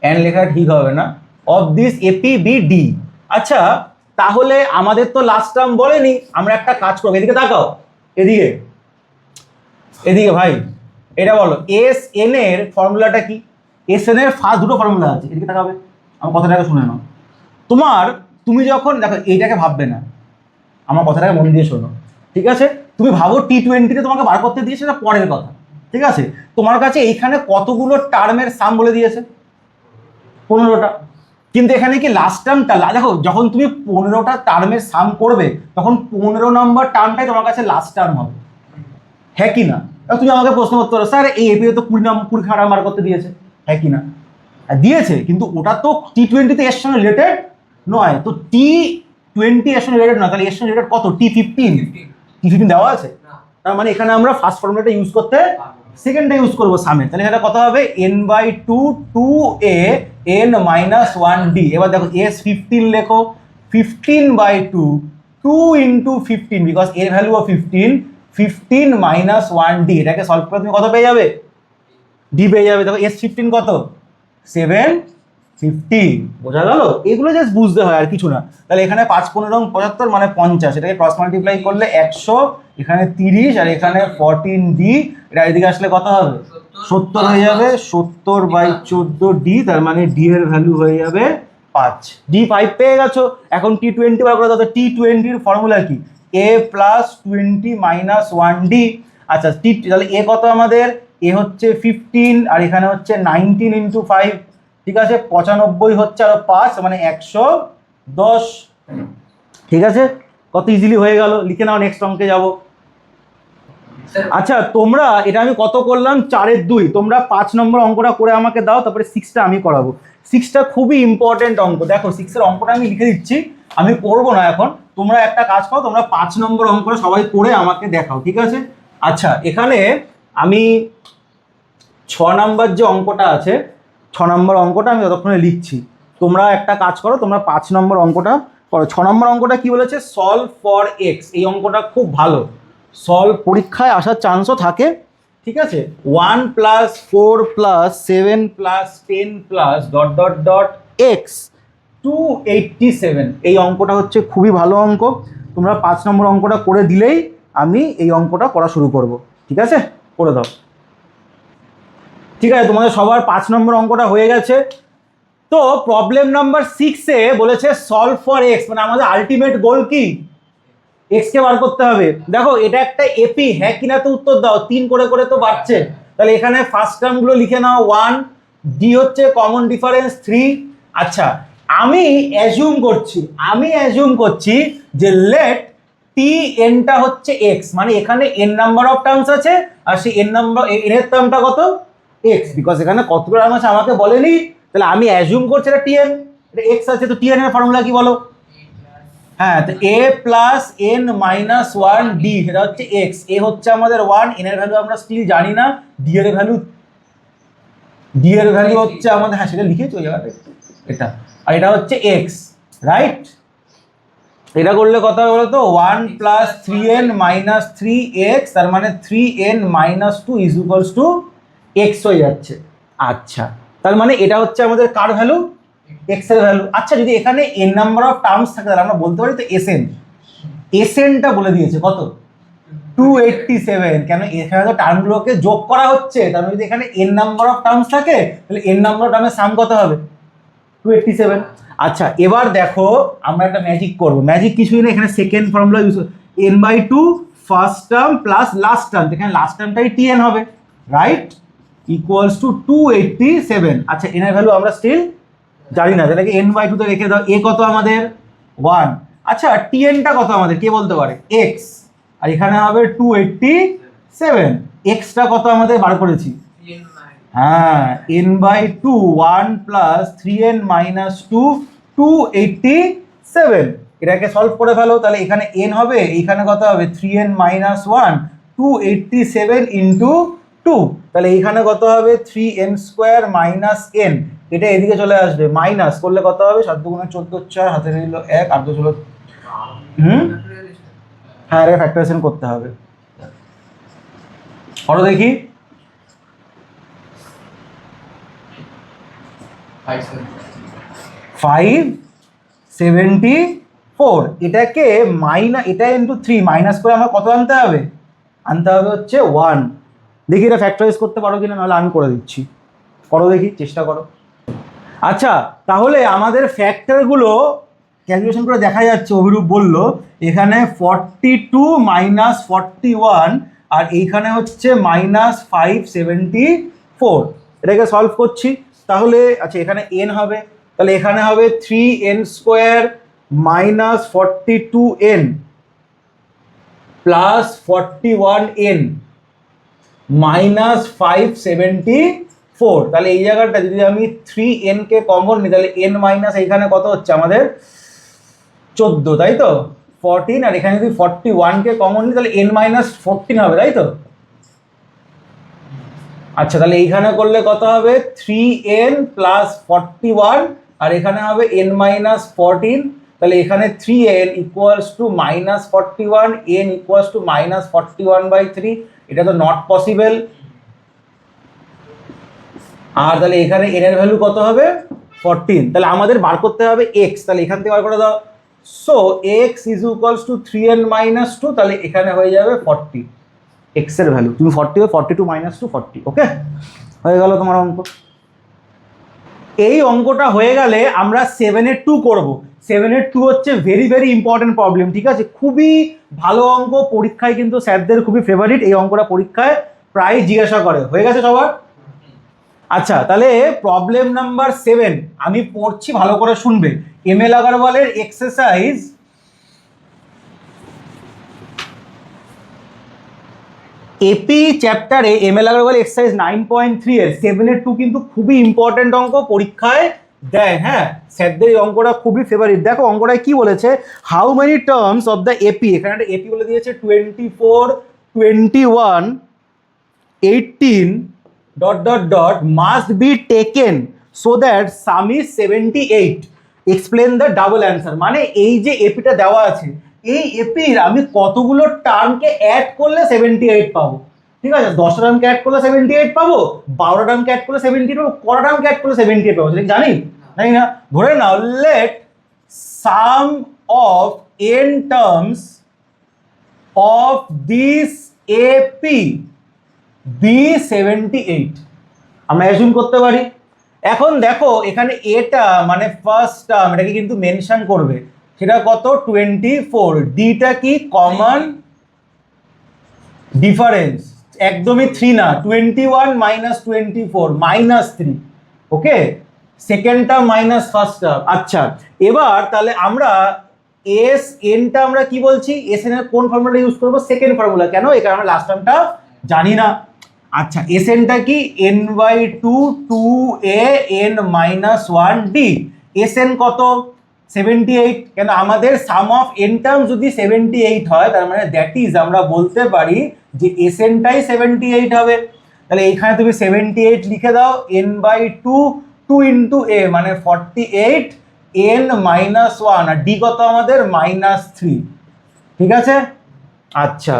an লেখা ঠিক হবে না, of this AP be d. আচ্ছা তাহলে আমাদের তো লাস্ট টার্ম বলেনি, আমরা একটা কাজ করবো, এদিকে তাকাও, এদিকে এদিকে ভাই, এটা বলো SN এর ফর্মুলাটা কি? SN এর ফার্স্ট দুটো ফর্মুলা আছে, এদিকে তাকাবে, আমার কথাটাকে শুনে নাও। তুমি যখন দেখো, এইটাকে ভাববে না, আমার কথাটাকে মন দিয়ে শোনো, ঠিক আছে। তুমি ভাবো T20-তে তোমাকে বার করতে দিয়েছে, সেটা পরের কথা, ঠিক আছে। তোমার কাছে এইখানে কতগুলো টার্মের সাম বলে দিয়েছে? 15টা। কিন্তু এখানে কি লাস্ট টার্মটা, দেখো যখন তুমি 15টা টার্মের সাম করবে, তখন 15 নম্বর টার্মটাই তোমার কাছে লাস্ট টার্ম হবে, হ্যাঁ কি না? তুমি আমাকে প্রশ্ন করতে পারো, স্যার এই এপিতে তো 20 খানা বার করতে দিয়েছে, হ্যাঁ কি না? দিয়েছে, কিন্তু ওটা তো T20-তে এর সঙ্গে রিলেটেড নয়। তো T20 এর সঙ্গে রিলেটেড নয়, তাহলে এর সঙ্গে রিলেটেড কত? T15 দেওয়া আছে। তার মানে এখানে আমরা ফার্স্ট ফর্মুলাটা ইউজ করতে সেকেন্ডটা ইউজ করবো সামে। তাহলে এটা কত হবে? n/2 2a n-1d। এবার দেখো S15 লেখো, 15/2 2 × 15, বিকজ এর ভ্যালু অফ 15, 15 - 1d। এটাকে সলভ করে তুমি কত পেয়ে যাবে? ডি পেয়ে যাবে। দেখো S15 কত? 750। বোঝা গেল? এগুলো জাস্ট বুঝতে হয়, আর কিছু না। তাহলে এখানে 5-15 × 75 মানে 50, এটাকে ক্রস মাল্টিপ্লাই করলে 100, এখানে 30 আর এখানে 14d। এটা এদিকে আসলে কত হবে? 70 হয়ে যাবে। 70/14d, তার মানে d এর ভ্যালু হয়ে যাবে 5। D5 পেয়ে গেছো। এখন T20 বার করে দাও। T20 এর ফর্মুলা কি? a + 20 - 1d। আচ্ছা তাহলে a কত আমাদের? এ হচ্ছে 15 আর এখানে হচ্ছে 19 × 5, ঠিক আছে। 95 হচ্ছে আরো 5, মানে 110। ঠিক আছে, কত ইজিলি হয়ে গেল। লিখে নাও, নেক্সট অঙ্কে যাব। আচ্ছা তোমরা, এটা আমি কত করলাম? 4-এর 2। তোমরা 5 নম্বর অঙ্কটা করে আমাকে দাও, তারপরে 6টা আমি করাবো। 6টা খুবই ইম্পর্টেন্ট অঙ্ক। দেখো 6-এর অঙ্কটা আমি লিখে দিচ্ছি, আমি করবো না এখন। তোমরা একটা কাজ করো, তোমরা 5 নম্বর অঙ্কটা সবাই করে আমাকে দেখাও, ঠিক আছে। আচ্ছা এখানে আমি 6 নাম্বার যে অঙ্কটা আছে, 6 নম্বর অঙ্কটা আমি ততক্ষণে লিখছি। তোমরা একটা কাজ করো, তোমরা 5 নম্বর অঙ্কটা করো। 6 নম্বর অঙ্কটা কি বলেছে? Solve for x. এই অঙ্কটা খুব ভালো, সলভ পরীক্ষায় আসার চান্সও থাকে, ঠিক আছে। 1 + 4 + 7 + 10 .. x 287। এই অঙ্কটা হচ্ছে খুবই ভালো অঙ্ক। তোমরা 5 নম্বর অঙ্কটা করে দিলেই আমি এই অঙ্কটা করা শুরু করব, ঠিক আছে। করে দাও। ঠিক আছে, তোমাদের সবার 5 নম্বর অঙ্কটা হয়ে গেছে। তো প্রবলেম নাম্বার 6-এ বলেছে সলভ ফর এক্স, মানে আমাদের আলটিমেট গোল কি? এক্স কে বার করতে হবে। দেখো এটা একটা এপি, হ্যাঁ কিনা তো উত্তর দাও। 3 করে করে তো বাড়ছে। তাহলে এখানে ফার্স্ট টার্মগুলো লিখে নাও। 1, ডি হচ্ছে কমন ডিফারেন্স 3। আচ্ছা আমি অ্যাজিউম করছি যে লেট টি এনটা হচ্ছে এক্স, মানে এখানে এন নাম্বার অফ টার্মস আছে, আর সেই এন এর টার্মটা কত? এক্স। বিকজ এখানে কতগুলো টার্ম আছে আমাকে বলেনি, তাহলে আমি অ্যাজিউম করছি এটা টিএন, এটা এক্স আছে। তো টিএন এর ফর্মুলা কি বলো? হ্যাঁ, তো a plus n minus one D, সেটা হচ্ছে এক্স। এ হচ্ছে আমাদের 1, n এর ভ্যালু আমরা স্টিল জানি না, ডি এর ভ্যালু হচ্ছে আমাদের, হ্যাঁ সেটা লিখেছি ওই জায়গাটা, এটা, আর এটা হচ্ছে এক্স, রাইট? এটা করলে কত হবে বলতো, 1 প্লাস 3n মাইনাস 3x, তার মানে 3n minus 2 is equals two x হয়ে যাচ্ছে। আচ্ছা, তার মানে এটা হচ্ছে আমাদের কার ভ্যালু, এক্স এর ভ্যালু। আচ্ছা, যদি এখানে n নাম্বার অফ টার্মস থাকে তাহলে আমরা বলতে পারি তো এসএনটা বলে দিয়েছে কত, 287। কেন, এখানে তো টার্মগুলোকে যোগ করা হচ্ছে, তার মানে যদি এখানে n নাম্বার অফ টার্মস থাকে তাহলে n নাম্বার অফ টার্মের সাম কত হবে, 287। আচ্ছা, এবার দেখো আমরা একটা ম্যাজিক করবো। ম্যাজিক কিছুই না, এখানে second formula use, n/2 first term plus last term, এখানে লাস্ট টার্মটাই tn হবে, রাইট? Equals to 287। আচ্ছা, n এর ভ্যালু আমরা স্টিল জানি না, তাহলে n/2 তে রেখে দাও। a কত আমাদের 1। আচ্ছা, tnটা কত আমাদের কে বলতে পারে, x, আর এখানে হবে 287। এক্সটা কত আমাদের বার করেছি, হ্যাঁ n/2, 1 প্লাস 3n মাইনাস 2, 287। এটাকে সলভ করে ফেলো, তাহলে এখানে n হবে, এখানে কত হবে 3n মাইনাস 1, 287 ইন্টু 2, তাহলে এইখানে কত হবে 3n স্কোয়ার মাইনাস n, এটা এদিকে চলে আসবে, মাইনাস করলে কত হবে 7 গুণে 14, 4 হাতে রইল 1, আর 2 হলো, হ্যাঁ এটা ফ্যাক্টরাইজেশন করতে হবে, করো দেখি। 574, এটাকে এটা ইন্টু 3 মাইনাস করে আমার কত আনতে হবে, হচ্ছে 1। দেখি এটা ফ্যাক্টরাইজ করতে পারো কিনা, নাহলে আমি করে দিচ্ছি, করো দেখি, চেষ্টা করো। আচ্ছা, তাহলে আমাদের ফ্যাক্টরগুলো ক্যালকুলেশন করে দেখা যাচ্ছে, অভিরূপ বলল এখানে 42 মাইনাস 41, আর এইখানে হচ্ছে মাইনাস 574। এটাকে সলভ করছি, তাহলে আচ্ছা এখানে n হবে, তাহলে এখানে হবে 3n square minus 42n plus 41n minus 574। তাহলে এই জায়গাটা যদি আমি 3n কে কমন নিই, তাহলে n মাইনাস এইখানে কত হচ্ছে আমাদের 14, তাই তো 14, আর এখানে যদি 41 কে কমন নিই তাহলে n মাইনাস 14 হবে, তাই তো? আচ্ছা, তাহলে এইখানে করলে কত হবে 3n প্লাস 41, আর এখানে হবে n মাইনাস 14, তাহলে এখানে 3n equals to minus 41, n equals to minus 41/3, এটা তো নট পসিবল। আর তাহলে এখানে n এর ভ্যালু কত হবে 14, তাহলে আমাদের বার করতে হবে x, তাহলে এখান থেকে বার করে দাও। So x is equals two 3n minus 2, তাহলে এখানে হয়ে যাবে 40, x এর ভ্যালু তুমি 40 42 মাইনাস 2 40। ওকে, হয়ে গেল তোমার অঙ্ক। এই অঙ্কটা হয়ে গেলে আমরা 7-এর 2 করব। 7-এর 2 হচ্ছে ভেরি ভেরি ইম্পর্টেন্ট প্রবলেম, ঠিক আছে, খুবই ভালো অঙ্ক, পরীক্ষায় কিন্তু স্যারদের খুবই ফেভারিট, এই অঙ্কটা পরীক্ষায় প্রায় জিজ্ঞাসা করে। হয়ে গেছে সবার? আচ্ছা, তাহলে প্রবলেম নাম্বার 7 আমি পড়ছি, ভালো করে শুনবে। ML আগরওয়ালের এক্সারসাইজ এপি চ্যাপ্টারে ML আগরওয়াল এক্সারসাইজ 9.3 এর 7-এর 2 কিন্তু খুবই ইম্পর্টেন্ট অঙ্ক, পরীক্ষায় দেয়। হ্যাঁ, স্যারদের এই অঙ্কটা খুবই ফেভারিট। দেখো অঙ্কটায় কি বলেছে, how many terms of the AP, এখানে একটা এপি বলে দিয়েছে 24, 21, 18 dot dot dot must be taken so that sum is 78, explain the double answer. মানে এই যে এপিটা দেওয়া আছে, এই এপির আমি কতগুলো টার্মকে অ্যাড করলে 78 পাবো, ঠিক আছে? 10টা টার্মকে অ্যাড করলে 78 পাবো, 12টা টার্মকে অ্যাড করলে 78 পাবো, কটা টার্মকে অ্যাড করলে 78 পাবো সেটা জানি না। ধরে নাও let sum of n terms of this AP be 78, আমরা অ্যাজুম করতে পারি। এখন দেখো এখানে এটা মানে ফার্স্ট টার্ম, এটাকে কিন্তু মেনশন করবে, সেটা কত 24, ডিটা কি কমন ডিফারেন্স, একদমই 3 না, 21 minus 24 minus 3, okay, second term minus first term. আচ্ছা, এবার তাহলে আমরা এস এনটা আমরা কি বলছি, এস এন এর কোন ফর্মুলাটা ইউজ করবো, সেকেন্ড ফর্মুলা। কেন, এই কারণে লাস্ট টার্মটা জানি না। আচ্ছা, এস এনটা কি n/2 2a n - 1 d, S N কত 78, কেন আমাদের সাম অফ এন টার্মস যদি 78 হয় তার মানে দ্যাট ইজ আমরা বলতে পারি যে এস এনটাই 78 হবে। তাহলে এইখানে তুমি 78 লিখে দাও, n বাই 2, 2 ইন্টু এ মানে 48, n মাইনাস 1, আর ডি কত আমাদের -3। ঠিক আছে, আচ্ছা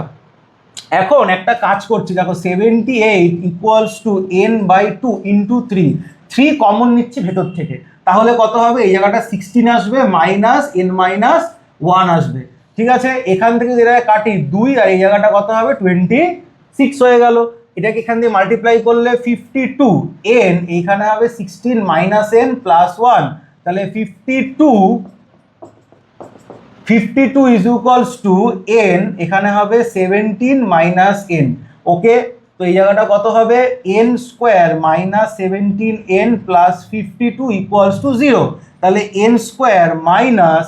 এখন একটা কাজ করছি, দেখো 78 equals to n by 2 into 3, 3 common নিচ্ছি ভেতর থেকে, তাহলে কত হবে, এই জায়গাটা 16 আসবে মাইনাস n মাইনাস 1 আসবে। ঠিক আছে, এখান থেকে যেটা কাটি 2, আর এই জায়গাটা কত হবে 26 হয়ে গেল। এটাকে এখান দিয়ে মাল্টিপ্লাই করলে 52, n এইখানে হবে 16 মাইনাস n প্লাস 1, তাহলে 52 ইজ ইকুয়ালস টু n, এখানে হবে 17 মাইনাস n। ওকে, তো এই জায়গাটা কত হবে, n square minus 17n plus 52 equals to 0, তাহলে n square minus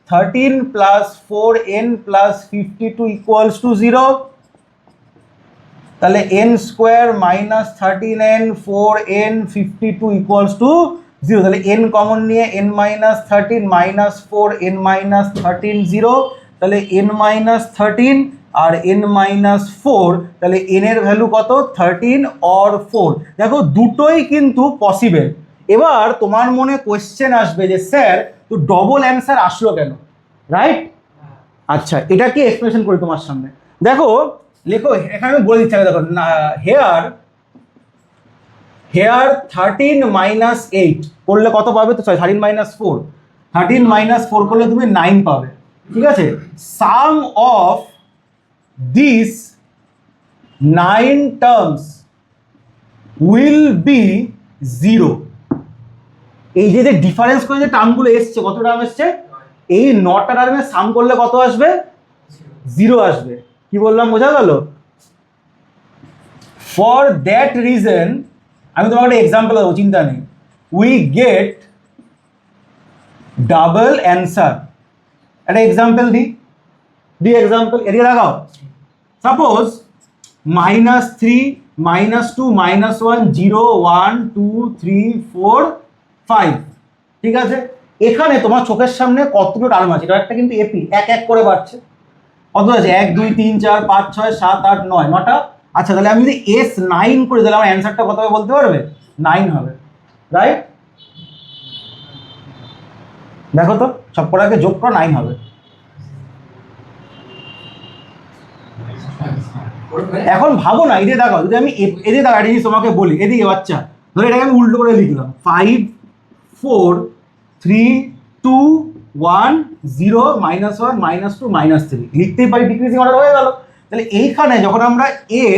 13 plus 4n plus 52 equals to 0, তাহলে n square minus 13n 4n 52 equals to 0, তাহলে n কমন নিয়ে n minus 13 minus 4 n minus 13 0, তাহলে n মাইনাস 13 আর n minus 4, তাহলে n এর value কত 13 or 4। দেখো দুটোই কিন্তু পসিবল। এবার তোমার মনে কোয়েশ্চেন আসবে যে স্যার তো ডবল অ্যান্সার আসলো কেন, রাইট? আচ্ছা এটা কি এক্সপ্লেনেশন করি তোমার সামনে, দেখো লেখো এখানে আমি বলে দিচ্ছি, দেখো হেয়ার 13 মাইনাস 8 করলে কত পাবে, তো 13 মাইনাস 4, 13 মাইনাস 4 করলে তুমি 9 পাবে। ঠিক আছে, sum of this 9 terms will be 0। এই যে ডিফারেন্স করে যে টার্মগুলো এসছে, কত টার্ম এসছে, এই 9টা টার্মের সাম করলে কত আসবে, 0 আসবে। কি বললাম, বোঝা গেল? ফর দ্যাট রিজন আমি তোমাকে একটা এক্সাম্পল দেবো, চিন্তা নেই, উই গেট ডাবল অ্যান্সার। একটা এক্সাম্পল দিই এক্সাম্পল এদিকে লাগাও। সাপোজ -3 -2 -1 0 1 2 3 4 5। ঠিক আছে, এখানে তোমার চোখের সামনে কতগুলো টার্ম আছে, এটা একটা কিন্তু এপি এক এক করে বাড়ছে, কত আছে 1 2 3 4 5 6 7 8 9, 9টা। আচ্ছা তাহলে আমি যদি S9 করে দিলে আমার অ্যান্সারটা কত হবে বলতে পারবে, 9 হবে, রাইট? দেখো তো সব কটাকে যোগ করো, 9 হবে। এখন ভাবো না, এদিকে দেখো, যদি আমি এদিকে দেখো, একটা জিনিস তোমাকে বলি, এদিকে বাচ্চা ধরো এটাকে আমি উল্টো করে লিখলাম 5 4 3 2 1 0 -1 -2 -3, লিখতেই পারি, ডিক্রিজিং অর্ডার হয়ে গেল। তাহলে এইখানে যখন আমরা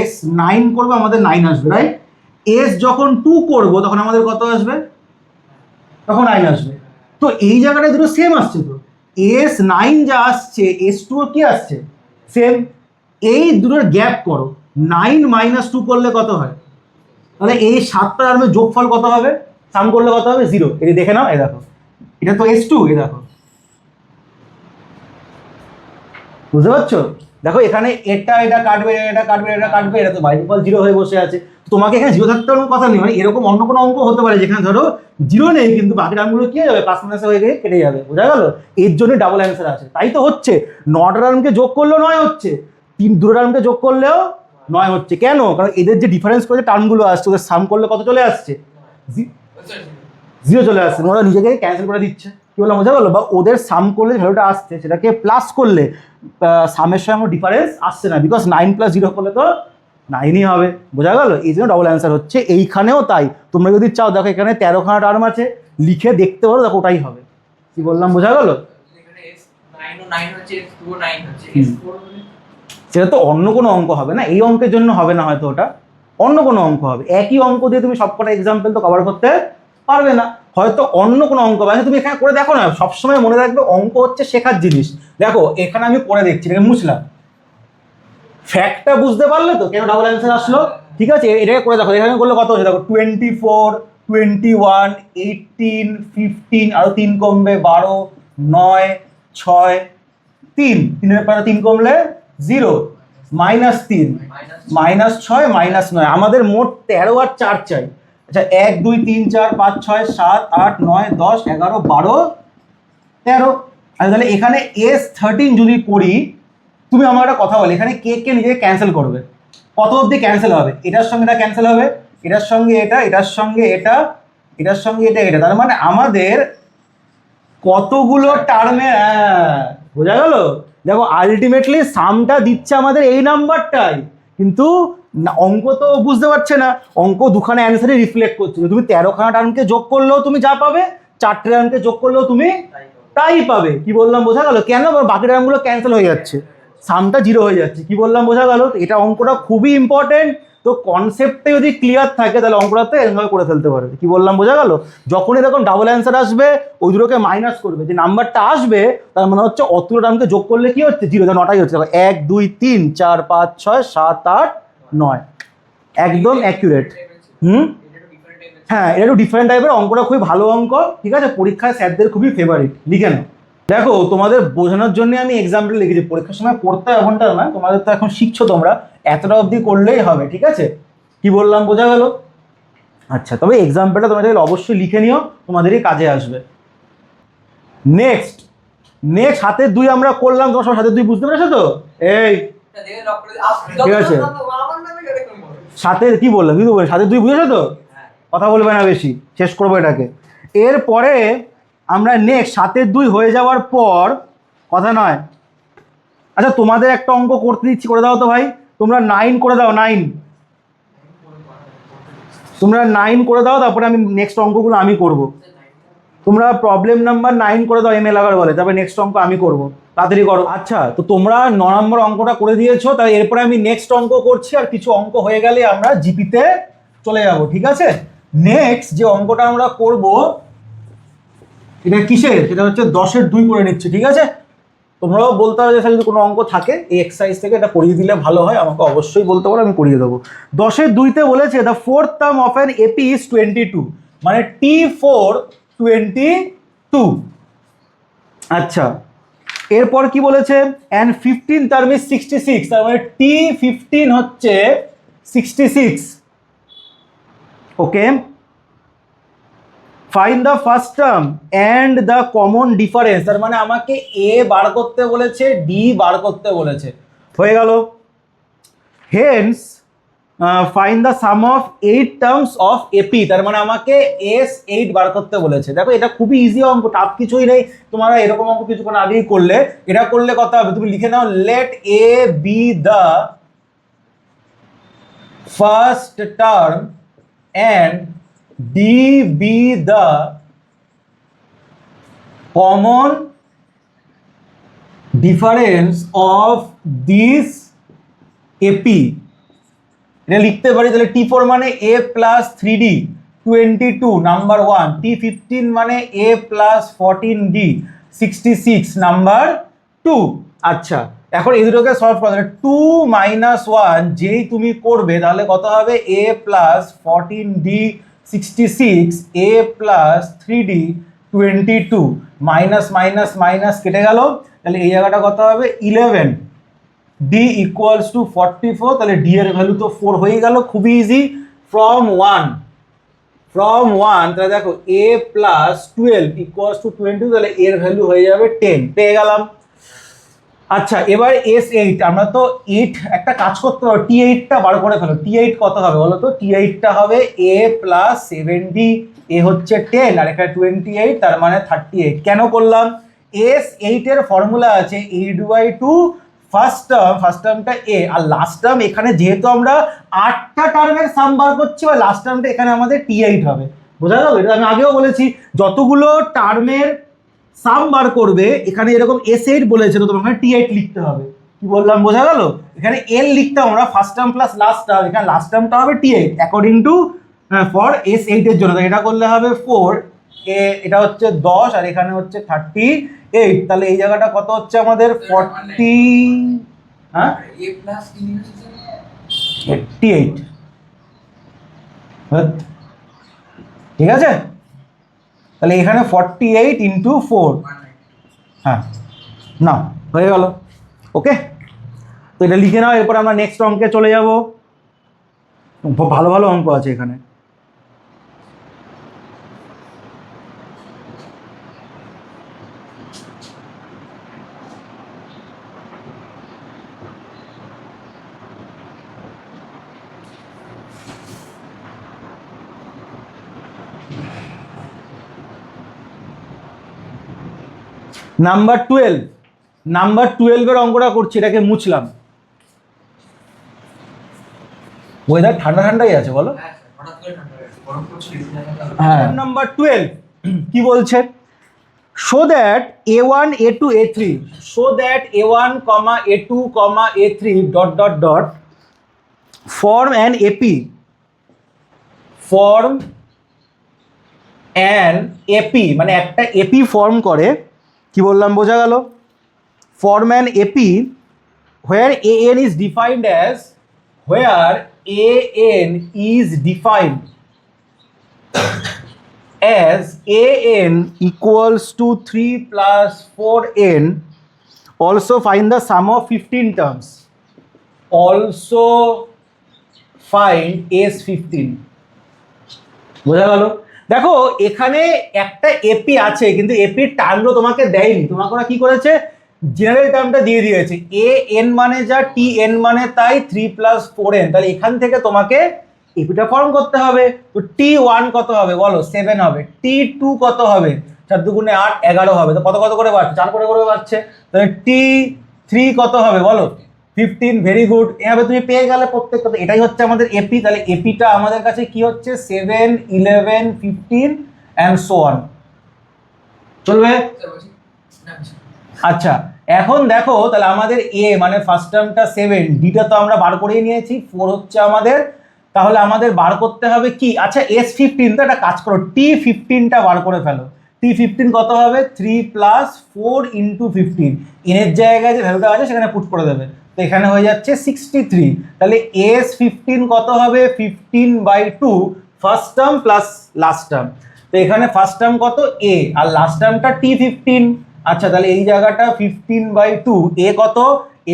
S9 করবো আমাদের 9 আসবে, রাইট? S যখন 2 করবো তখন আমাদের কত আসবে, তখন 9 আসবে। তো এই জায়গাটা দুটো সেম আসছে, তো S9 যা আসছে S2 কি আসছে, সেম। এই দুটোর গ্যাপ করো, 9 - 2 করলে কত হয়, তাহলে এই 7টা টার্মের যোগফল কত হবে, সাম করলে কত হবে, 0। এটা দেখে নাও, এই দেখো এটা তো S2, এই দেখো, বুঝতে পারছো? দেখো এখানে এটা কাটবে, এটা কাটবে, এটা কাটবে, এটা তো বাই ডিফল্ট 0 হয়ে বসে আছে। তোমাকে এখানে 0 থাকতে কোনো কথা নেই, মানে এরকম অন্য কোনো অঙ্ক হতে পারে যেখানে ধরো 0 নেই কিন্তু বাকি টার্মগুলো কি হয়ে যাবে, প্লাস মাইনাস হয়ে গিয়ে কেটে যাবে, বোঝা গেল? এর জন্য ডাবল অ্যান্সার আছে, তাই তো হচ্ছে 9টা টার্মকে যোগ করলেও 9 হচ্ছে, 2টো টার্মকে যোগ করলেও 9 হচ্ছে। কেন? কারণ এদের যে ডিফারেন্স করে যে টার্মগুলো আসছে ওদের সাম করলে কত চলে আসছে, 0 চলে আসছে, ওরা নিজেকে ক্যান্সেল করে দিচ্ছে। কি বললাম, বোঝা গেল? বা ওদের সাম করলে ভ্যালুটা আসছে সেটাকে প্লাস করলে সামের সঙ্গে ডিফারেন্স আসছে না, বিকজ 9 + 0 করলে তো 9ই হবে, বোঝা গেল? এই জন্য ডবল অ্যান্সার হচ্ছে। এইখানেও তাই, তোমরা যদি চাও দেখো এখানে 13খানা টার্ম আছে, লিখে দেখতে পারো, দেখো ওটাই হবে। কি বললাম, বোঝা গেল? সেটা তো অন্য কোনো অঙ্ক হবে না, এই অঙ্কের জন্য হবে না, হয়তো ওটা অন্য কোনো অঙ্ক হবে। একই অঙ্ক দিয়ে তুমি সবকটা এক্সাম্পল তো কভার করতে পারবে না, হয়তো অন্য কোনো অঙ্ক হবে। তুমি এখানে করে দেখো না, সবসময় মনে রাখবে অঙ্ক হচ্ছে শেখার জিনিস। দেখো এখানে আমি করে দেখছি, এটাকে মুছলাম, ফ্যাক্টটা বুঝতে পারলে তো কেন ডাবল অ্যান্সার আসলো। ঠিক আছে, এটাকে করে দেখো, এখানে করলে কত হচ্ছে দেখো, 24 21 18 15, আরো 3 কমবে 12 9 6 3, 3-এর পরে 3 কমলে 0 -3 -6 -9, আমাদের মোট 13 আর 4 চাই। আচ্ছা 1 2 3 4 5 6 7 8 9 10 11 12 13। আচ্ছা তাহলে এখানে S13 যদি করি, তুমি আমার একটা কথা বলো, এখানে কে নিজেকে ক্যান্সেল করবে, কত অবধি ক্যান্সেল হবে? এটার সঙ্গে এটা ক্যান্সেল হবে, এটার সঙ্গে এটা, এটার সঙ্গে এটা, এটার সঙ্গে এটা, এটা। তার মানে আমাদের কতগুলো টার্মে, বোঝা গেল? দেখো আলটিমেটলি সামটা দিচ্ছে আমাদের এই নাম্বারটাই, কিন্তু অঙ্ক তো বুঝতে পারছে না, অঙ্ক দুখানা অ্যান্সারে রিফ্লেক্ট করছে। তুমি 13খানা টার্মকে যোগ করলেও তুমি যা পাবে, 4টে টার্মকে যোগ করলেও তুমি তাই পাবে। কি বললাম বোঝা গেল? কেন? বাকি টার্মগুলো ক্যান্সেল হয়ে যাচ্ছে, সামটা 0 হয়ে যাচ্ছে। কি বললাম বোঝা গেল? এটা অঙ্কটা খুবই ইম্পর্টেন্ট। তো কনসেপ্টে যদি ক্লিয়ার থাকে তাহলে অঙ্কটাতে এরকমভাবে করে ফেলতে পারবে। কি বললাম বোঝা গেল? যখন এরকম ডাবল অ্যান্সার আসবে ওই দুটোকে মাইনাস করবে, যে নাম্বারটা আসবে তার মানে হচ্ছে অতগুলো টার্মকে যোগ করলে কি হচ্ছে, 0, 9টাই হচ্ছে। 1 2 3 4 5 6 7 8 9, একদম অ্যাকুরেট। হ্যাঁ, এটা একটু ডিফারেন্ট টাইপের, অঙ্কটা খুবই ভালো অঙ্ক, ঠিক আছে? পরীক্ষায় স্যারদের খুবই ফেভারিট, লিখে নাও। দেখো তোমাদের বোঝানোর জন্য আমি এক্সাম্পল লিখেছি, পরীক্ষার সময় পড়তে এখনটা না, তোমাদের তো এখন শিখছো তোমরা, এতটা অবধি করলেই হবে, ঠিক আছে? কি বললাম বোঝা গেল? আচ্ছা, তবে এক্সাম্পলটা তোমাদের অবশ্যই লিখে নিও, তোমাদেরই কাজে আসবে। নেক্সট হাতের 2 আমরা করলাম, তোমার সব হাতের 2 বুঝতে পেরেছো তো? এই ঠিক আছে, সাথের কি বললাম, কিন্তু সাথে 2 বুঝেছো তো? কথা বলবে না বেশি, শেষ করবো এটাকে। এরপরে আমরা নেক্সট 7-2 হয়ে যাওয়ার পর, কথা নয়, আচ্ছা তোমাদের একটা অঙ্ক করতে দিচ্ছি, করে দাও তো ভাই, তোমরা 9 করে দাও, 9 তোমরা 9 করে দাও, তারপরে আমি নেক্সট অঙ্কগুলো আমি করব। তোমরা প্রবলেম নাম্বার 9 করে দাও, এম এল আগার বলে, তারপরে নেক্সট অঙ্ক আমি করব, তাড়াতাড়ি করো। আচ্ছা, তো তোমরা 9 নম্বর অঙ্কটা করে দিয়েছো, তাই এরপরে আমি নেক্সট অঙ্ক করছি, আর কিছু অঙ্ক হয়ে গেলে আমরা জিপিতে চলে যাব, ঠিক আছে? নেক্সট যে অঙ্কটা আমরা করব এটা কিসের, সেটা হচ্ছে 10-2 করে নিচ্ছি, ঠিক আছে? তোমরাও বলতে পারো যে স্যার যদি কোনো অঙ্ক থাকে এই এক্সারসাইজ থেকে এটা করিয়ে দিলে ভালো হয়, আমাকে অবশ্যই বলতে পারো, আমি করিয়ে দেবো। 10-2-তে বলেছে the fourth term of an AP is 22, মানে T4 22। আচ্ছা, এরপর কি বলেছে, অ্যান্ড 15 টার্ম ইজ 66, তার মানে T15 হচ্ছে 66। Okay, find the first term and the common difference, তার মানে আমাকে এ বার করতে বলেছে, ডি বার করতে বলেছে, হয়ে গেল। Hence find the sum of 8 terms of AP, তার মানে আমাকে S8 বার করতে বলেছে। দেখো এটা খুবই ইজি অঙ্ক, টাফ কিছুই নেই, তোমরা এরকম অঙ্ক কিছুক্ষণ আগেই করলে, এটা করলে কত হবে তুমি লিখে নাও, let a be the first term and d be the common difference of this AP. এটা লিখতে পারি, তাহলে T4 মানে A plus 3D 22 number 1, T15 মানে A প্লাস 14D 66 নাম্বার 2। আচ্ছা, এখন এই দুটোকে সলভ করা, তাহলে 2 - 1 যেই তুমি করবে তাহলে কত হবে, A plus 14D 66, A plus 3D 22, minus minus minus কেটে গেল, তাহলে এই জায়গাটা কত হবে, 11, D ইকুয়ালস টু 44, তাহলে D এর ভ্যালু তো 4 হয়ে গেল, খুবই ইজি। ফ্রম 1, তাহলে দেখো A প্লাস 12 ইকুয়ালস টু 20, তাহলে এর ভ্যালু হয়ে যাবে 10, পেয়ে গেলাম। আচ্ছা, এবার S8, আমরা তো 8 একটা কাজ করতে পারো, T8টা বার করে ফেলো। T8 কত হবে বলো তো? T8টা হবে A প্লাস 7D, এ হচ্ছে 10 আর এখানে 28, তার মানে 38। কেন করলাম? S8 এর ফর্মুলা আছে 8/2, ফার্স্ট টার্মটা এ, আর লাস্ট টার্ম এখানে যেহেতু আমরা 8টা টার্মের সাম বার করছি, বা লাস্ট টার্মটা এখানে আমাদের T8 হবে। বোঝা গেল? এটা আমি আগেও বলেছি, যতগুলো টার্মের সাম বার করবে, এখানে এরকম S8 বলেছে, তো তোমার T8 লিখতে হবে। কি বললাম বোঝা গেল? এখানে L লিখতাম আমরা first term plus last term, এখানে লাস্ট টার্মটা হবে T8 according to for S8 এর জন্য, তাই এটা করলে হবে 4, এটা হচ্ছে 10 আর এখানে হচ্ছে 38, তাহলে এই জায়গাটা কত হচ্ছে আমাদের 40, হ্যাঁ A প্লাস 88, ঠিক আছে? তাহলে এখানে 48 ইন্টু 4, হ্যাঁ না হয়ে গেল। ওকে, তো এটা লিখে নাও, এরপর আমরা নেক্সট অঙ্কে চলে যাব। ভালো ভালো অঙ্ক আছে এখানে। নাম্বার 12 অঙ্কটা করছি, এটাকে মুছলাম। ওয়েদার ঠান্ডা ঠান্ডাই আছে বলো। হ্যাঁ স্যার, হঠাৎ করে ঠান্ডা হয়ে গেছে, গরম পড়ছিল হ্যাঁ, নাম্বার 12 কি বলছে? Show that a1 a2 a3 show that a1 a2 a3 dot dot dot form an AP মানে একটা এপি ফর্ম করে। কি বললাম বোঝা গেল? Form an AP where an is defined as an equals to 3 plus 4n. Also find the sum of 15 terms. Also find S15. বোঝা গেল? দেখো এখানে একটা এপি আছে, কিন্তু এপির টার্মগুলো তোমাকে দেয়নি। তোমাকে ওরা কি করেছে? জেনারেল টার্মটা দিয়ে দিয়েছে। এ এন মানে যা, টি এন মানে তাই, 3 plus 4n। তাহলে এখান থেকে তোমাকে এপিটা ফর্ম করতে হবে। তো T1 কত হবে বলো? 7 হবে। T2 কত হবে? 4 দুগুণে 8, 11 হবে। তো কত কত করে বাড়ছে? 4 করে করে বাড়ছে। তাহলে T3 কত হবে বলো? 15। ভেরি গুড, এভাবে তুমি পেয়ে গেলে প্রত্যেকটা। এটাই হচ্ছে আমাদের এপি। তাহলে এপিটা আমাদের কাছে কি হচ্ছে? 7, 11, 15 অ্যান্ড সো অন। চলবে? স্যার বলছি না কিছু। আচ্ছা, এখন দেখো তাহলে আমাদের এ মানে ফার্স্ট টার্মটা 7, ডিটা তো আমরা বার করেই নিয়েছি, 4 হচ্ছে আমাদের। তাহলে আমাদের বার করতে হবে কি? আচ্ছা S15, তো একটা কাজ করো, T15টা বার করে ফেলো। T15 কত হবে? 3 plus 4 into 15। এর জায়গায় যে ভ্যালুটা আছে সেখানে পুট করে দেবে। তো এখানে হয়ে যাচ্ছে 63। তাহলে S15 কত হবে? 15/2 first term plus last term. তো এখানে ফার্স্ট টার্ম কত? এ, আর লাস্ট টার্মটা T15। আচ্ছা, তাহলে এই জায়গাটা 15/2, এ কত?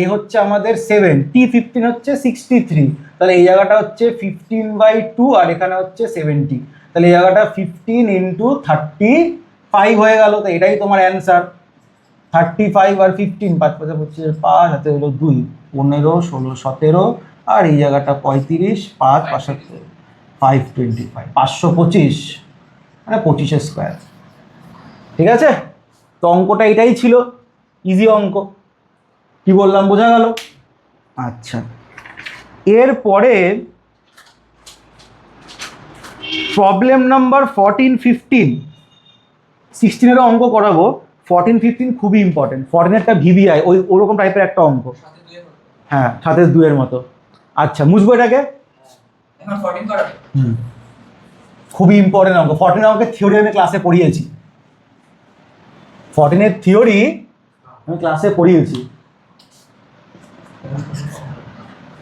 এ হচ্ছে আমাদের 7, T15 হচ্ছে 63। তাহলে এই জায়গাটা হচ্ছে 15/2 আর এখানে হচ্ছে 70। তাহলে এই জায়গাটা 15 into 35 হয়ে গেল। তো এটাই তোমার অ্যান্সার। 35 আর 15, 5 5 25, 5 হাতে হলো 2, 15, 16, 17, আর এই জায়গাটা 35, 5 75, 525, 525 মানে 25 স্কোয়ার। ঠিক আছে? তো অঙ্কটা এটাই ছিল, ইজি অঙ্ক। কি বললাম বোঝা গেল? আচ্ছা, এরপরে প্রবলেম নাম্বার 14, 15, 16-এরও অঙ্ক করাবো। 14, 15 খুবই ইম্পর্টেন্ট। 14-এরটা ভিভিআই ওরকম টাইপের একটা অঙ্ক। সাথে দুয়ে কত? হ্যাঁ, 7-2 মতো। আচ্ছা, মুছবো এটাকে। এখন 14 করাবে? খুবই ইম্পর্টেন্ট অঙ্ক। 14 অঙ্কের থিওরি আমি ক্লাসে পড়িয়েছি। 14-এর থিওরি আমি ক্লাসে পড়িয়েছি।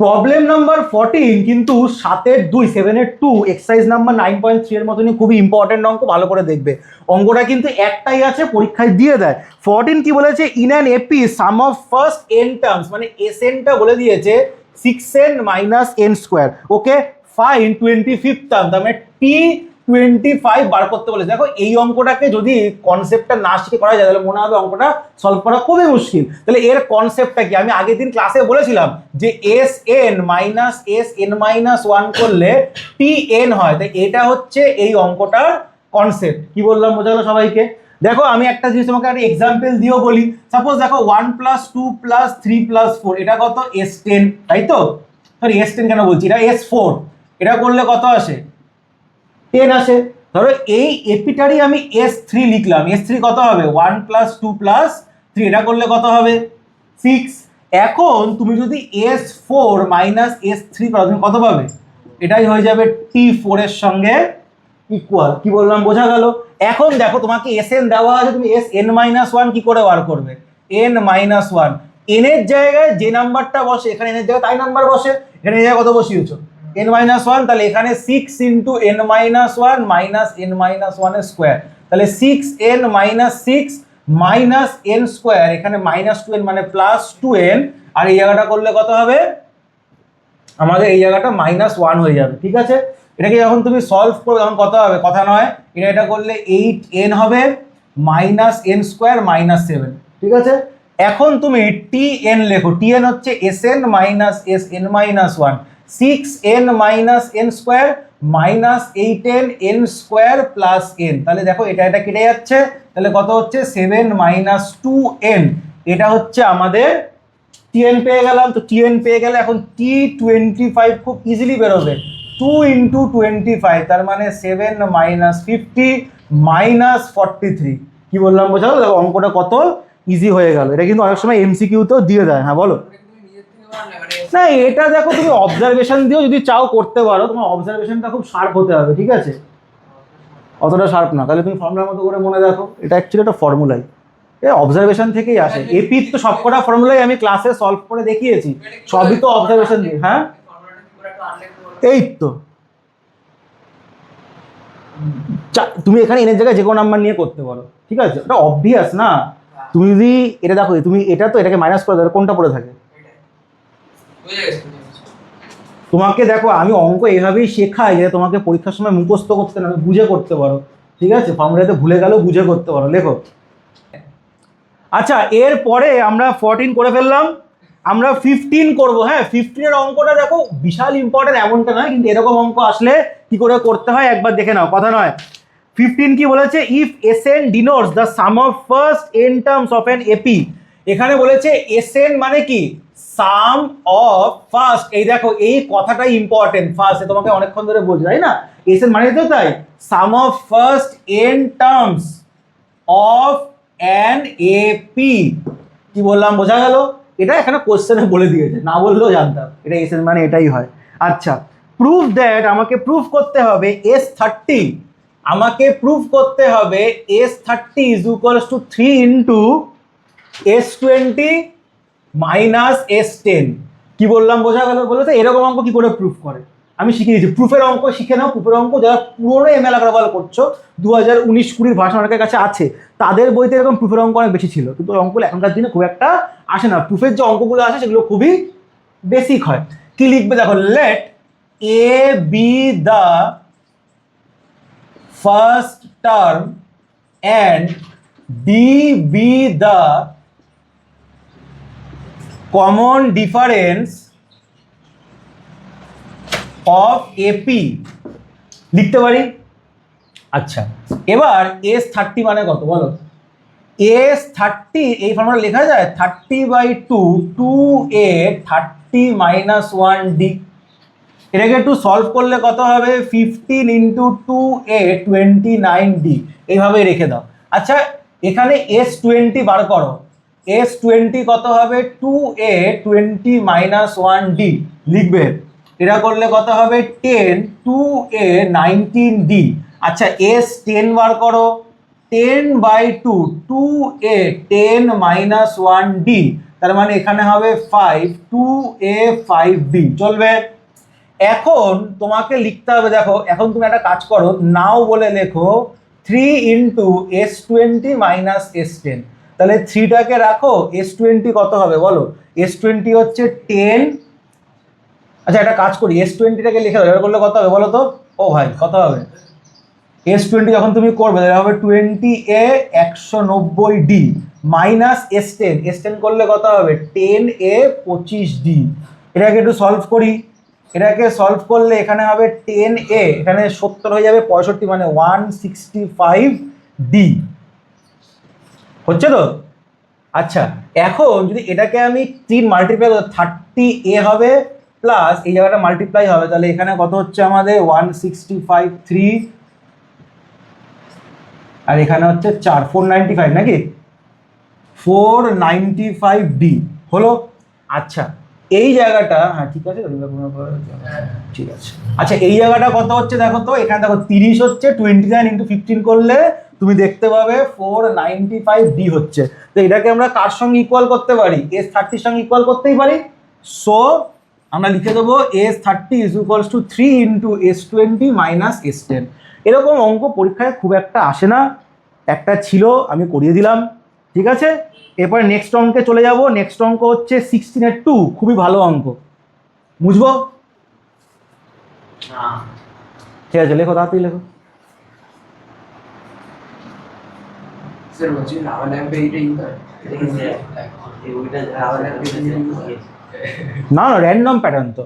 প্রবলেম নাম্বার 14 কিন্তু 7-2, 7-2, এক্সারসাইজ নাম্বার 9.3 এর মতনই খুবই ইম্পর্টেন্ট অঙ্ক। ভালো করে দেখবে। অঙ্কটা কিন্তু একটাই আছে, পরীক্ষায় দিয়ে দেয়। 14 কি বলেছে? In an AP sum of first n terms, মানে এসএনটা বলে দিয়েছে 6n minus n square. Okay, fine 25th term, তার মানে T25 বার করতে বলেছে। দেখো এই অঙ্কটাকে যদি কনসেপ্টটা না শিখে করা যায় তাহলে মনে হবে অঙ্কটা সলভ করা খুবই মুশকিল। তাহলে এর কনসেপ্টটা কি? আমি আগের দিন ক্লাসে বলেছিলাম যে Sn মাইনাস Sn মাইনাস 1 করলে Tn হয়। তাই এটা হচ্ছে এই অঙ্কটার কনসেপ্ট। কি বললাম বোঝা গেল সবাইকে? দেখো আমি একটা জিনিস তোমাকে একটা এক্সাম্পল দিয়েও বলি। সাপোজ দেখো 1 plus 2 plus 3 plus 4, এটা কত? S10, তাই তো? সরি, S10 কেন বলছি, এটা S4। এটা করলে কত আসে? 10 আসে। ধরো এই এপিটারই আমি S3 লিখলাম। S3 কত হবে? 1 plus 2 plus 3, এটা করলে কত হবে? 6। এখন তুমি যদি S4 minus S3 করো, তুমি কত পাবে? এটাই হয়ে যাবে T4 এর সঙ্গে ইকুয়াল। কি বললাম বোঝা গেল? এখন দেখো তোমাকে Sn দেওয়া আছে, তুমি Sn-1 কি করে বার করবে? n-1, n এর জায়গায় যে নাম্বারটা বসে এখানে n এর জায়গায় তাই নাম্বার বসে। এখানে এই জায়গায় কত বসিয়েছো? n-1, তাহলে এখানে 6 into n-1 minus n-1 এর স্কোয়ার। তাহলে 6n minus 6 minus n square, এখানে -2n মানে +2n, আর এই জায়গাটা করলে কত হবে? আমাদের এই জায়গাটা -1 হয়ে যাবে। ঠিক আছে? এটাকে যখন তুমি সলভ করবে তখন কত হবে? কথা নয়, এটা করলে 8n হবে -n স্কোয়ার -7। ঠিক আছে? এখন তুমি Tn লেখো। Tn হচ্ছে Sn minus Sn-1, 6n minus n square minus 8n n square plus n। তাহলে দেখো এটা কেটে যাচ্ছে। তাহলে কত হচ্ছে 7 মাইনাস 2n, এটা হচ্ছে আমাদের tn পেয়ে গেলাম। তো tn পেয়ে গেলে এখন t25 খুব ইজিলি বেরোবে, 2 ইন্টু 25, তার মানে 7 মাইনাস 50 মাইনাস 43। কি বললাম বোঝা গেল? দেখো অঙ্কটা কত ইজি হয়ে গেল। এটা কিন্তু অনেক সময় এমসিকিউতেও দিয়ে দেয়। হ্যাঁ বলো। তুমি নিজের থেকে বানালে মানে না এটা দেখো তুমি অবজারভেশন দিয়েও যদি চাও করতে পারো, তোমার অবজারভেশনটা খুব শার্প হতে হবে, ঠিক আছে? অতটা শার্প না, তাহলে তুমি ফর্মুলার মতো করে মনে রাখো, এটা অ্যাকচুয়ালি একটা ফর্মুলাই, এ অবজারভেশন থেকেই আসে। এপির তো সবকটা ফর্মুলাই আমি ক্লাসে সলভ করে দেখিয়েছি, সবই তো অবজারভেশন দিয়ে। হ্যাঁ ফর্মুলাটা কি করে একটু আনলেখ করো। এই তো তুমি এখানে এনের জায়গায় যে কোনো নাম্বার নিয়ে করতে পারো, ঠিক আছে? ওটা অবভিয়াস না। তুমি যদি এটা দেখো, তুমি এটা তো এটাকে মাইনাস করে দাও, কোনটা পড়ে থাকে? এটাই বুঝে গেছি, বুঝে গেছি। তোমাকে দেখো আমি অঙ্ক এইভাবেই শেখাই যে তোমাকে পরীক্ষার সময় মুখস্থ করতে না, বুঝে করতে পারো, ঠিক আছে? ফর্মুলাতে ভুলে গেলেও বুঝে করতে পারো। লেখো। আচ্ছা এরপরে আমরা 14 করে ফেললাম, আমরা 15 করব। হ্যাঁ 15 এর অঙ্কটা দেখো বিশাল ইম্পর্টেন্ট এমনটা নয়, কিন্তু এরকম অঙ্ক আসলে কি করে করতে হয় একবার দেখে নাও, কথা নয়। 15 কি বলেছে? If Sn denotes the sum of first n terms of an AP, এখানে বলেছে Sn মানে কি? সাম অফ ফার্স্ট। এই দেখো এই কথাটাই ইম্পর্টেন্ট, ফার্স্ট তোমাকে অনেকক্ষণ ধরে বলছি তাই না? Sn মানে তো তাই, sum of first n terms of an AP. কি বললাম বোঝা গেল? এটা এখানে কোশ্চেনে বলে দিয়েছে, না বললেও জানতাম এটা এসএন মানে এটাই হয়। আচ্ছা প্রুফ দ্যাট, আমাকে প্রুফ করতে হবে S30, আমাকে প্রুফ করতে হবে S30 is equals two 3 into S20 minus S10। কি বললাম বোঝা গেল? বলো তো এরকম অঙ্ক কি করে প্রুফ করে, আমি শিখিয়ে দিচ্ছি। প্রুফের অঙ্ক শিখে নাও, প্রুফের অঙ্ক যারা পুরোনো এমএল আগ্রওয়াল করছো 2019-20 ভার্সন অনেকের কাছে আছে, তাদের বইতে এরকম প্রুফের অঙ্ক অনেক বেশি ছিল, কিন্তু ওই অঙ্কগুলো এখনকার দিনে খুব একটা আসে না। প্রুফের যে অঙ্কগুলো আসে সেগুলো খুবই বেসিক হয়। কি লিখবে দেখো, let a be the first term and b be the common difference of AP, লিখতে পারি। আচ্ছা এবার S30 মানে কত বলো? S30 এই ফর্মুলা লেখা যায় 30/2 2a 30 মাইনাস 1d। এটাকে একটু সলভ করলে কত হবে? 15 ইন্টু 2a 29d, এইভাবে রেখে দাও। আচ্ছা এখানে S20 বার করো, S20 কত হবে? 2a 20 মাইনাস 1d লিখবে। এটা করলে কত হবে? 10 2a 19d। আচ্ছা S10 বার করো, 10/2 2a 10 মাইনাস 1d, তার মানে এখানে হবে 5 2a 5d, চলবে? এখন তোমাকে লিখতে হবে, দেখো এখন তুমি একটা কাজ করো, নাও বলে লেখো 3 ইন্টু S20 মাইনাস S10। তাহলে 3টাকে রাখো, S20 কত হবে বলো? S20 হচ্ছে 10। আচ্ছা একটা কাজ করি, S20টাকে লিখে দাও, এটা করলে কত হবে বলো তো? ও ভাই কত হবে? S20 যখন তুমি করবে তাহলে হবে 20a 190d minus S10, S10 করলে কত হবে? 10a 25d। এটাকে একটু সলভ করি, এটাকে সলভ করলে এখানে হবে 10a, এখানে 70 হয়ে যাবে 65, মানে 165d, হচ্ছে তো? আচ্ছা এখন যদি এটাকে আমি 3 মাল্টিপ্লাই করি 30a হবে, প্লাস এই জায়গাটা মাল্টিপ্লাই হবে, তাহলে এখানে কত হচ্ছে আমাদের? 165 3, আর এখানে হচ্ছে 4 495 নাকি? 495d হলো। আচ্ছা এই জায়গাটা, হ্যাঁ ঠিক আছে, ঠিক আছে। আচ্ছা এই জায়গাটা কত হচ্ছে দেখো তো, এখানে দেখো 30 হচ্ছে, 29 ইন্টু 15 করলে তুমি দেখতে পাবে 495d হচ্ছে। তো এটাকে আমরা কার সঙ্গে ইকুয়াল করতে পারি? S30 এর সঙ্গে ইকুয়াল করতেই পারি। সো আমরা লিখে দেবো S30 is equals two 3 into S20 minus S10। এরকম অঙ্ক পরীক্ষায় খুব একটা আসে না, একটা ছিল আমি করিয়ে দিলাম, ঠিক আছে? এরপরে নেক্সট অঙ্কে চলে যাব। নেক্সট অঙ্ক হচ্ছে 16 এর 2, খুবই ভালো অঙ্ক, বুঝবো? না ঠিক আছে লেখো, তাড়াতাড়ি লেখো। স্যার বলছি রাওয়া ল্যাম্পে এইটাই হয়, রাওয়া ল্যাম্পে না না র্যান্ডম প্যাটার্ন তো।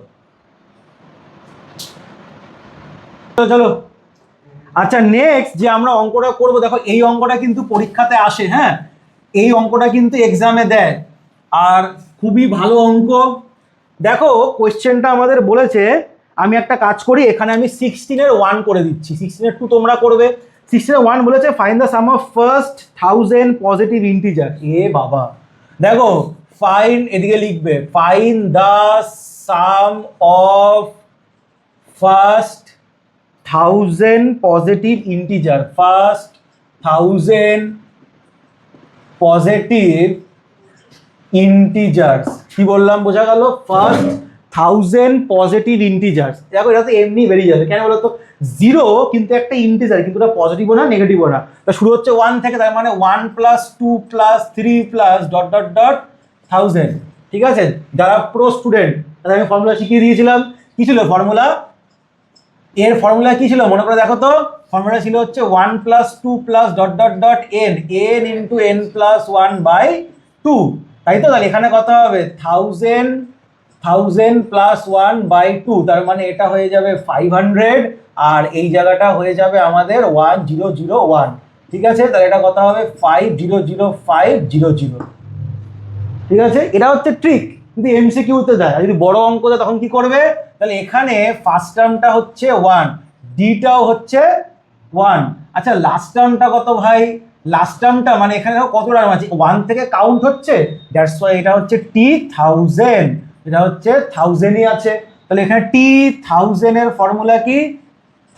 চলো চলো আচ্ছা নেক্সট যে আমরা অঙ্কটা করব, দেখো এই অঙ্কটা কিন্তু পরীক্ষাতে আসে, হ্যাঁ এই অঙ্কটা কিন্তু এক্সামে দেয়, আর খুবই ভালো অঙ্ক। দেখো কোয়েশ্চেনটা আমাদের বলেছে, আমি একটা কাজ করি, এখানে আমি 16-এর 1 করে দিচ্ছি, 16-এর 2 তোমরা করবে। 16-এর 1 বলেছে find the sum of first 1000 positive integer. এ বাবা, দেখো ফাইন্ড, এদিকে লিখবে find the sum of first 1000 positive integer, first 1000 positive integers. কি বললাম বোঝা গেল? First 1000 positive integers. দেখো এটা তো এমনি বেরিয়ে যাবে, কেন বলো তো, জিরো কিন্তু একটা ইন্টিজার, কিন্তু এটা পজিটিভও না নেগেটিভও না, তা শুরু হচ্ছে 1 থেকে, তার মানে 1 + 2 + 3 + ... 1000। ঠিক আছে, যারা প্রো স্টুডেন্ট তাদের আমি ফর্মুলা শিখিয়ে দিয়েছিলাম। কি ছিল ফর্মুলা? এর ফর্মুলা কি ছিল মনে করে দেখো তো, ফর্মুলা ছিল হচ্ছে 1 + 2 + ... n, n × n + 1/2, তাই তো? তাহলে এখানে কত হবে? 1000 + 1/2, তার মানে এটা হয়ে যাবে 500, আর এই জায়গাটা হয়ে যাবে আমাদের 1001। ঠিক আছে, তাহলে এটা কত হবে? 500500। ঠিক আছে, এটা হচ্ছে ট্রিক, কিন্তু এমসিকিউতে দেয়। আর যদি বড় অঙ্ক দেয় তখন কি করবে? তাহলে এখানে ফার্স্ট টার্মটা হচ্ছে 1, ডিটাও হচ্ছে 1। আচ্ছা লাস্ট টার্মটা কত ভাই? লাস্ট টার্মটা মানে এখানে দেখো কত টার্ম আছে, 1 থেকে কাউন্ট হচ্ছে, দ্যাটস ওয়াই এটা হচ্ছে T1000, এটা হচ্ছে 1000ই আছে। তাহলে এখানে T1000 এর ফর্মুলা কি?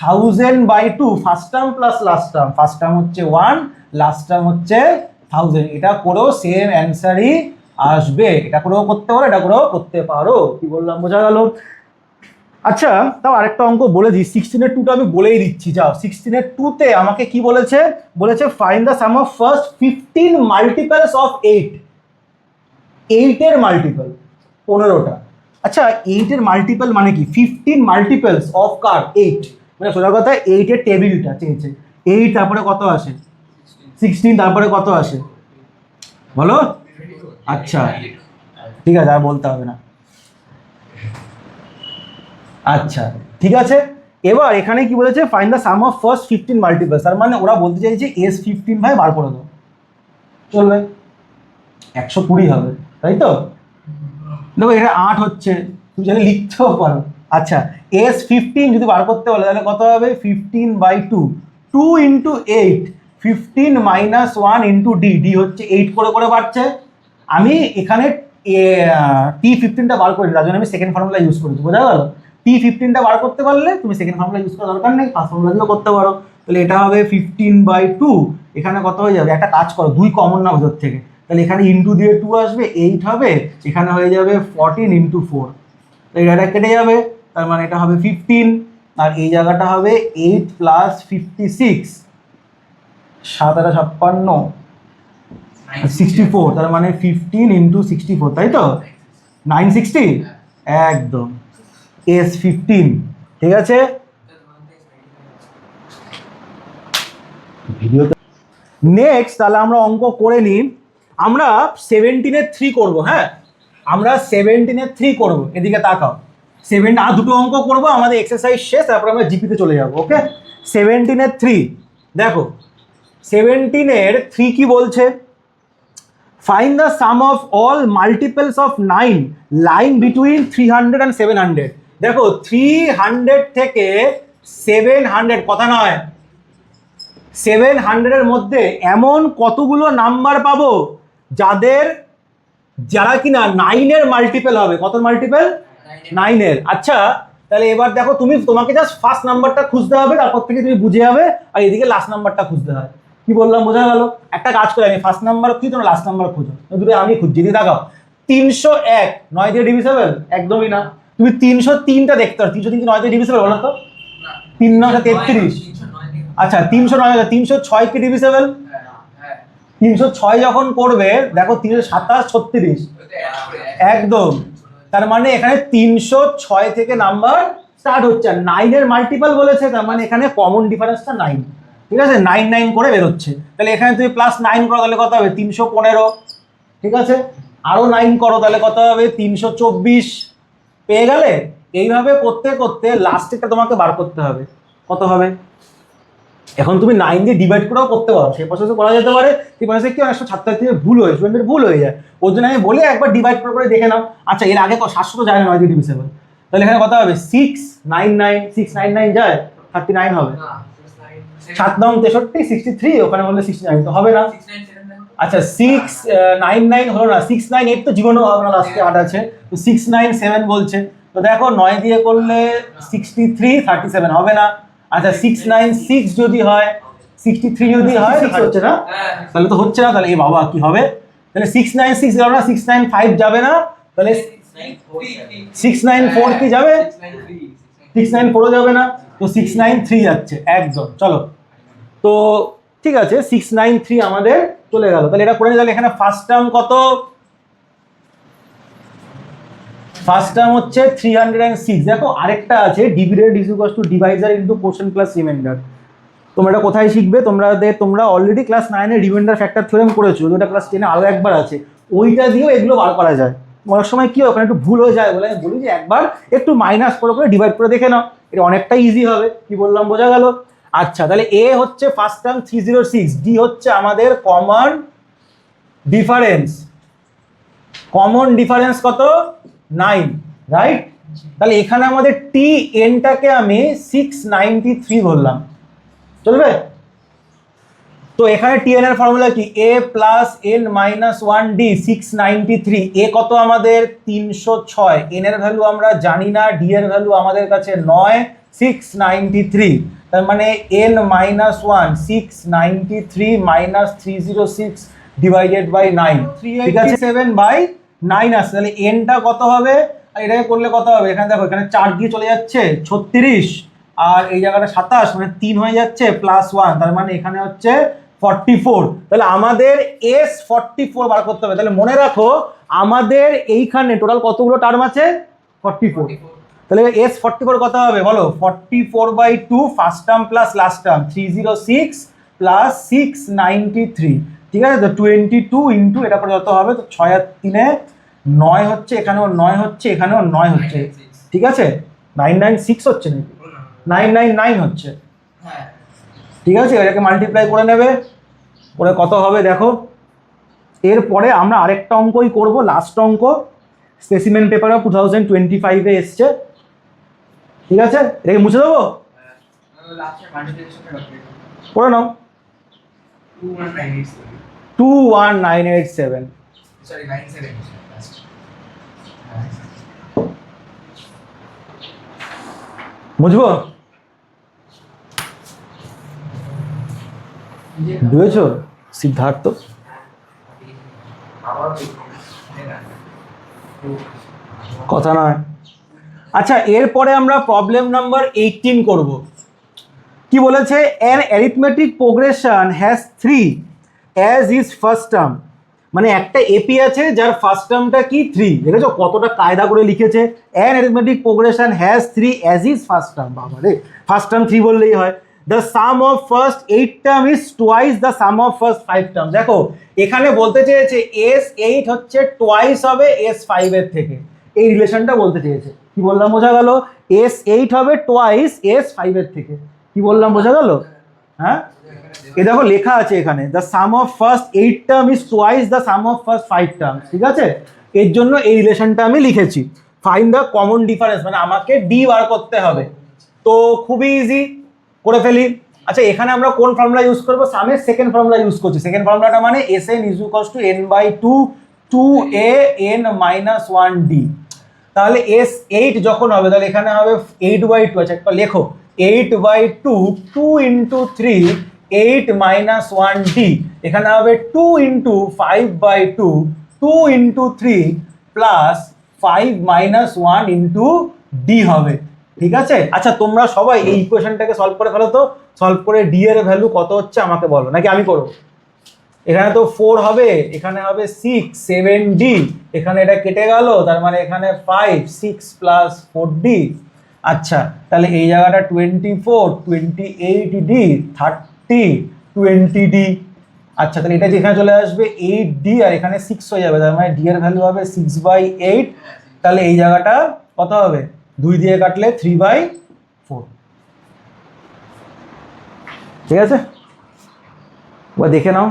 1000/2, first term plus last term, first term হচ্ছে 1, লাস্ট টার্ম হচ্ছে 1000। এটা করেও সেম অ্যান্সারই আসবে, এটা করেও করতে পারো, এটা করেও করতে পারো। কি বললাম বোঝা গেল? আচ্ছা তাও আরেকটা অঙ্ক বলে দিই, 16-এর 2টা আমি বলেই দিচ্ছি। যাও 16-এর 2তে আমাকে কি বলেছে? বলেছে find the sum of first 15 multiples of 8। 8-এর মাল্টিপল 15টা। আচ্ছা 8-এর মাল্টিপল মানে কি? 15 মাল্টিপলস অফ কার? 8, মানে সোজা কথা 8-এর টেবিলটা চেয়েছে। 8 তারপরে কত আসে? 16, তারপরে কত আসে বলো? আচ্ছা ঠিক আছে, আর বলতে হবে না। আচ্ছা ঠিক আছে, এবার এখানে কি বলেছে? Find the sum of first 15 multiples, তার মানে ওরা বলতে চাইছে S15 ভাই বার করে দাও। চলবে, 120 হবে, তাই তো? দেখো এটা 8 হচ্ছে, তুমি জানি লিখতেও পারো। আচ্ছা S15 যদি বার করতে বলে তাহলে কত হবে? 15/2, 2 × 8, 15 - 1 × d, d হচ্ছে 8 করে করে বাড়ছে। আমি এখানে T15টা বার করি, তার জন্য আমি সেকেন্ড ফর্মুলা ইউজ করেছি, বোঝা গেল? T15টা বার করতে পারলে তুমি সেকেন্ড ফর্মুলা ইউজ করার দরকার নেই, ফার্স্ট ফর্মুলা দিয়েও করতে পারো। তাহলে এটা হবে 15/2, এখানে কত হয়ে যাবে? একটা কাজ করো, 2 কমন না ভেতর থেকে, তাহলে এখানে ইন্টু দিয়ে 2 আসবে, 8 হবে, এখানে হয়ে যাবে 14 × 4, তো এটা কেটে যাবে, তার মানে এটা হবে 15, আর এই জায়গাটা হবে 8 + 56, 7 × 56, 64, তার মানে 15 × 64, তাই তো? 960 একদম, S15। ঠিক আছে, ভিডিওতে নেক্সট তাহলে আমরা অঙ্ক করে নিই। আমরা 17-এর 3 করব, হ্যাঁ আমরা 17-এর 3 করব, এদিকে তাকাও। 7 আর দুটো অঙ্ক করব, আমাদের এক্সারসাইজ শেষ, তারপর আমরা জিপিতে চলে যাব। ওকে, 17-এর 3 দেখো, 17-এর 3 কি বলছে? Find the sum of all multiples of 9 line between 300 and 700। দেখো 300 থেকে 700, কথা নয়, 700-এর মধ্যে এমন কতগুলো নাম্বার পাবো যারা কিনা 9-এর মাল্টিপল হবে। কত মাল্টিপল? 9-এর। আচ্ছা তাহলে এবার দেখো, তোমাকে জাস্ট ফার্স্ট নাম্বারটা খুঁজতে হবে, তারপর থেকে তুমি বুঝে যাবে, আর এদিকে লাস্ট নাম্বারটা খুঁজতে হয়। কি বললাম বোঝা গেল? একটা কাজ করে, আমি ফার্স্ট নাম্বার খুঁজি, তোমরা লাস্ট নাম্বার খুঁজো, দুটো আমি খুঁজছি। দিয়ে দেখাও 301 9 দিয়ে ডিভিসেবল? একদমই না। তুমি 303টা দেখতে পারো, 303 9 দিয়ে ডিভিসেবল বলো তো? 3 9 33। আচ্ছা 309, 306 কি ডিভিসেবল? 306 যখন করবে দেখো 327 36, একদম। তার মানে এখানে 306 থেকে নাম্বার স্টার্ট হচ্ছে, আর 9-এর মাল্টিপল বলেছে, তার মানে এখানে কমন ডিফারেন্সটা 9। ঠিক আছে, 9 9 করে বেরোচ্ছে, তাহলে এখানে তুমি +9 করো, তাহলে কত হবে? 315। ঠিক আছে, আরো 9 করো, তাহলে কত হবে? 324। পেয়ে গেলে? এইভাবে করতে করতে লাস্টেরটা তোমাকে বার করতে হবে, কত হবে? এখন তুমি 9 দিয়ে ডিভাইড করেও করতে পারো, সেই প্রসেসে করা যেতে পারে। সেই প্রসেসে কি অনেক ছাত্রছাত্রীদের ভুল হয়, স্টুডেন্টের ভুল হয়ে যায়, ওর জন্য আমি বলি একবার ডিভাইড করে দেখে নাও। আচ্ছা এর আগে 700 তো যায় না 9 দিয়ে ডিভিসেবল, তাহলে এখানে কত হবে 699 যায় 39 হবে। 7 9 63 63, ওখানে বললে 69 তো হবে না। আচ্ছা 699 হলো না, 698 তো জীবনেও হবে না, লাস্টে 8 আছে, তো 697 বলছে। তো দেখো 9 দিয়ে করলে 63 37 হবে না। আচ্ছা 696 যদি হয়, 63 যদি হয়, হচ্ছে না, তাহলে তো হচ্ছে না, তাহলে এ বাবা কি হবে, তাহলে 696 গেল না, 695 যাবে না, তাহলে 694 কি যাবে, 694 যাবে না, তো 693 যাচ্ছে একদম। চলো তো ঠিক আছে, 693 আমাদের চলে গেল। তাহলে এটা করে নিই। তাহলে এখানে ফার্স্ট টার্ম কত, ফার্স্ট টার্ম হচ্ছে 306। দেখো আরেকটা আছে dividend is equal to Deviser into question plus reminder. তোমরা এটা কোথায় শিখবে, তোমরা অলরেডি ক্লাস 9 এ রিমাইন্ডার ফ্যাক্টর থিওরেম করেছো, ওটা ক্লাস 10 এ আরো একবার আছে, ওইটা দিয়েও এগুলো বার করা যায়। অনেক সময় কি হয় ওখানে একটু ভুল হয়ে যায় বলে আমি বলি যে একবার একটু মাইনাস করে ডিভাইড করে দেখে নাও, এটা অনেকটা ইজি হবে। কি বললাম বোঝা গেল? আচ্ছা তাহলে এ হচ্ছে ফার্স্ট টার্ম 306, ডি হচ্ছে আমাদের কমন ডিফারেন্স। কমন ডিফারেন্স কত 9, রাইট? তাহলে এখানে আমাদের টি এনটাকে আমি 693 বললাম, চলবে? তো এখানে টি এন এর ফর্মুলা কি, এ প্লাস এন মাইনাস 1 ডি 693। এ কত আমাদের 306, এন এর ভ্যালু আমরা জানি না, ডি এর ভ্যালু আমাদের কাছে 9, 693। তার মানে n minus 1 693 minus 306 divided by 9, ঠিক আছে 7/9 আসছে। তাহলে এনটা কত হবে, এটাকে করলে কত হবে, এখানে দেখো এখানে 4 দিয়ে চলে যাচ্ছে 36, আর এই জায়গাটা 27, মানে 3 হয়ে যাচ্ছে প্লাস 1, তার মানে এখানে হচ্ছে 44। তাহলে আমাদের এস 44 বার করতে হবে। তাহলে মনে রাখো আমাদের এইখানে টোটাল কতগুলো টার্ম আছে, 44। তাহলে এস 44 কত হবে বলো, 44/2 first term plus last term 306 plus 693, ঠিক আছে? তো 22 ইন্টু এটা করে যত হবে, তো 6 আর 3 9 হচ্ছে, এখানেও 9 হচ্ছে, এখানেও 9 হচ্ছে, ঠিক আছে? 996 হচ্ছে নাকি, 999 হচ্ছে, ঠিক আছে? এটাকে মাল্টিপ্লাই করে নেবে, করে কত হবে দেখো। এরপরে আমরা আরেকটা অঙ্কই করব, লাস্ট অঙ্ক, স্পেসিমেন পেপারও 2025 এ এসছে, ঠিক আছে? এটাকে মুছে দেবো, করে নাও। 21987, বুঝবো? বুঝেছ সিদ্ধার্থ? কথা নয়। আচ্ছা এরপরে আমরা প্রবলেম নাম্বার 18 করব। কি বলেছে, an arithmetic progression has 3 as is first term। মানে একটা এপি আছে যার ফার্স্ট টার্মটা কি 3, দেখেছো কতটা কায়দা করে লিখেছে, an arithmetic progression has 3 as is first term। বাবা রে, ফার্স্ট টার্ম 3 বললেই হয়। the sum of first 8 term is twice the sum of first 5 term। দেখো এখানে বলতে চেয়েছে S8 হচ্ছে twice হবে S5 এর থেকে, এই রিলেশনটা বলতে চেয়েছে। কি বললাম বোঝা গেল, S8 হবে twice S5 এর থেকে, কি বললাম বোঝা গেল? হ্যাঁ এ দেখো লেখা আছে এখানে, the sum of first 8 term is twice the sum of first 5 terms, ঠিক আছে? এর জন্য এই রিলেশনটা আমি লিখেছি। ফাইন্ড দ্য কমন ডিফারেন্স, মানে আমাকে ডি বার করতে হবে। তো খুবই ইজি, করে ফেলি। আচ্ছা এখানে আমরা কোন ফর্মুলা ইউজ করবো, সামের সেকেন্ড ফর্মুলা ইউজ করছি। সেকেন্ড ফর্মুলাটা মানে Sn is equals to n/2 2a n minus 1d। তাহলে S8 যখন হবে তাহলে এখানে হবে 8/2, আচ্ছা একটা লেখো 8/2 2 into 3 8 minus 1d, এখানে হবে 2 into 5/2 2 into 3 plus 5 minus 1 into d হবে, ঠিক আছে? আচ্ছা তোমরা সবাই এই ইকুয়েশনটাকে সলভ করে ফেলো তো, সলভ করে ডি এর ভ্যালু কত হচ্ছে আমাকে বলো, নাকি আমি করবো? এখানে তো 4 হবে, এখানে হবে 6 7d, এখানে এটা কেটে গেল, তার মানে এখানে 5 6 প্লাস 4d। আচ্ছা তাহলে এই জায়গাটা 24 28d 30 20d। আচ্ছা তাহলে এটা যেখানে চলে আসবে 8d আর এখানে 6 হয়ে যাবে, তার মানে d এর ভ্যালু হবে 6/8। তাহলে এই জায়গাটা কত হবে, 2 দিয়ে কাটলে 3/4। ঠিক আছে, এবার দেখে নাও।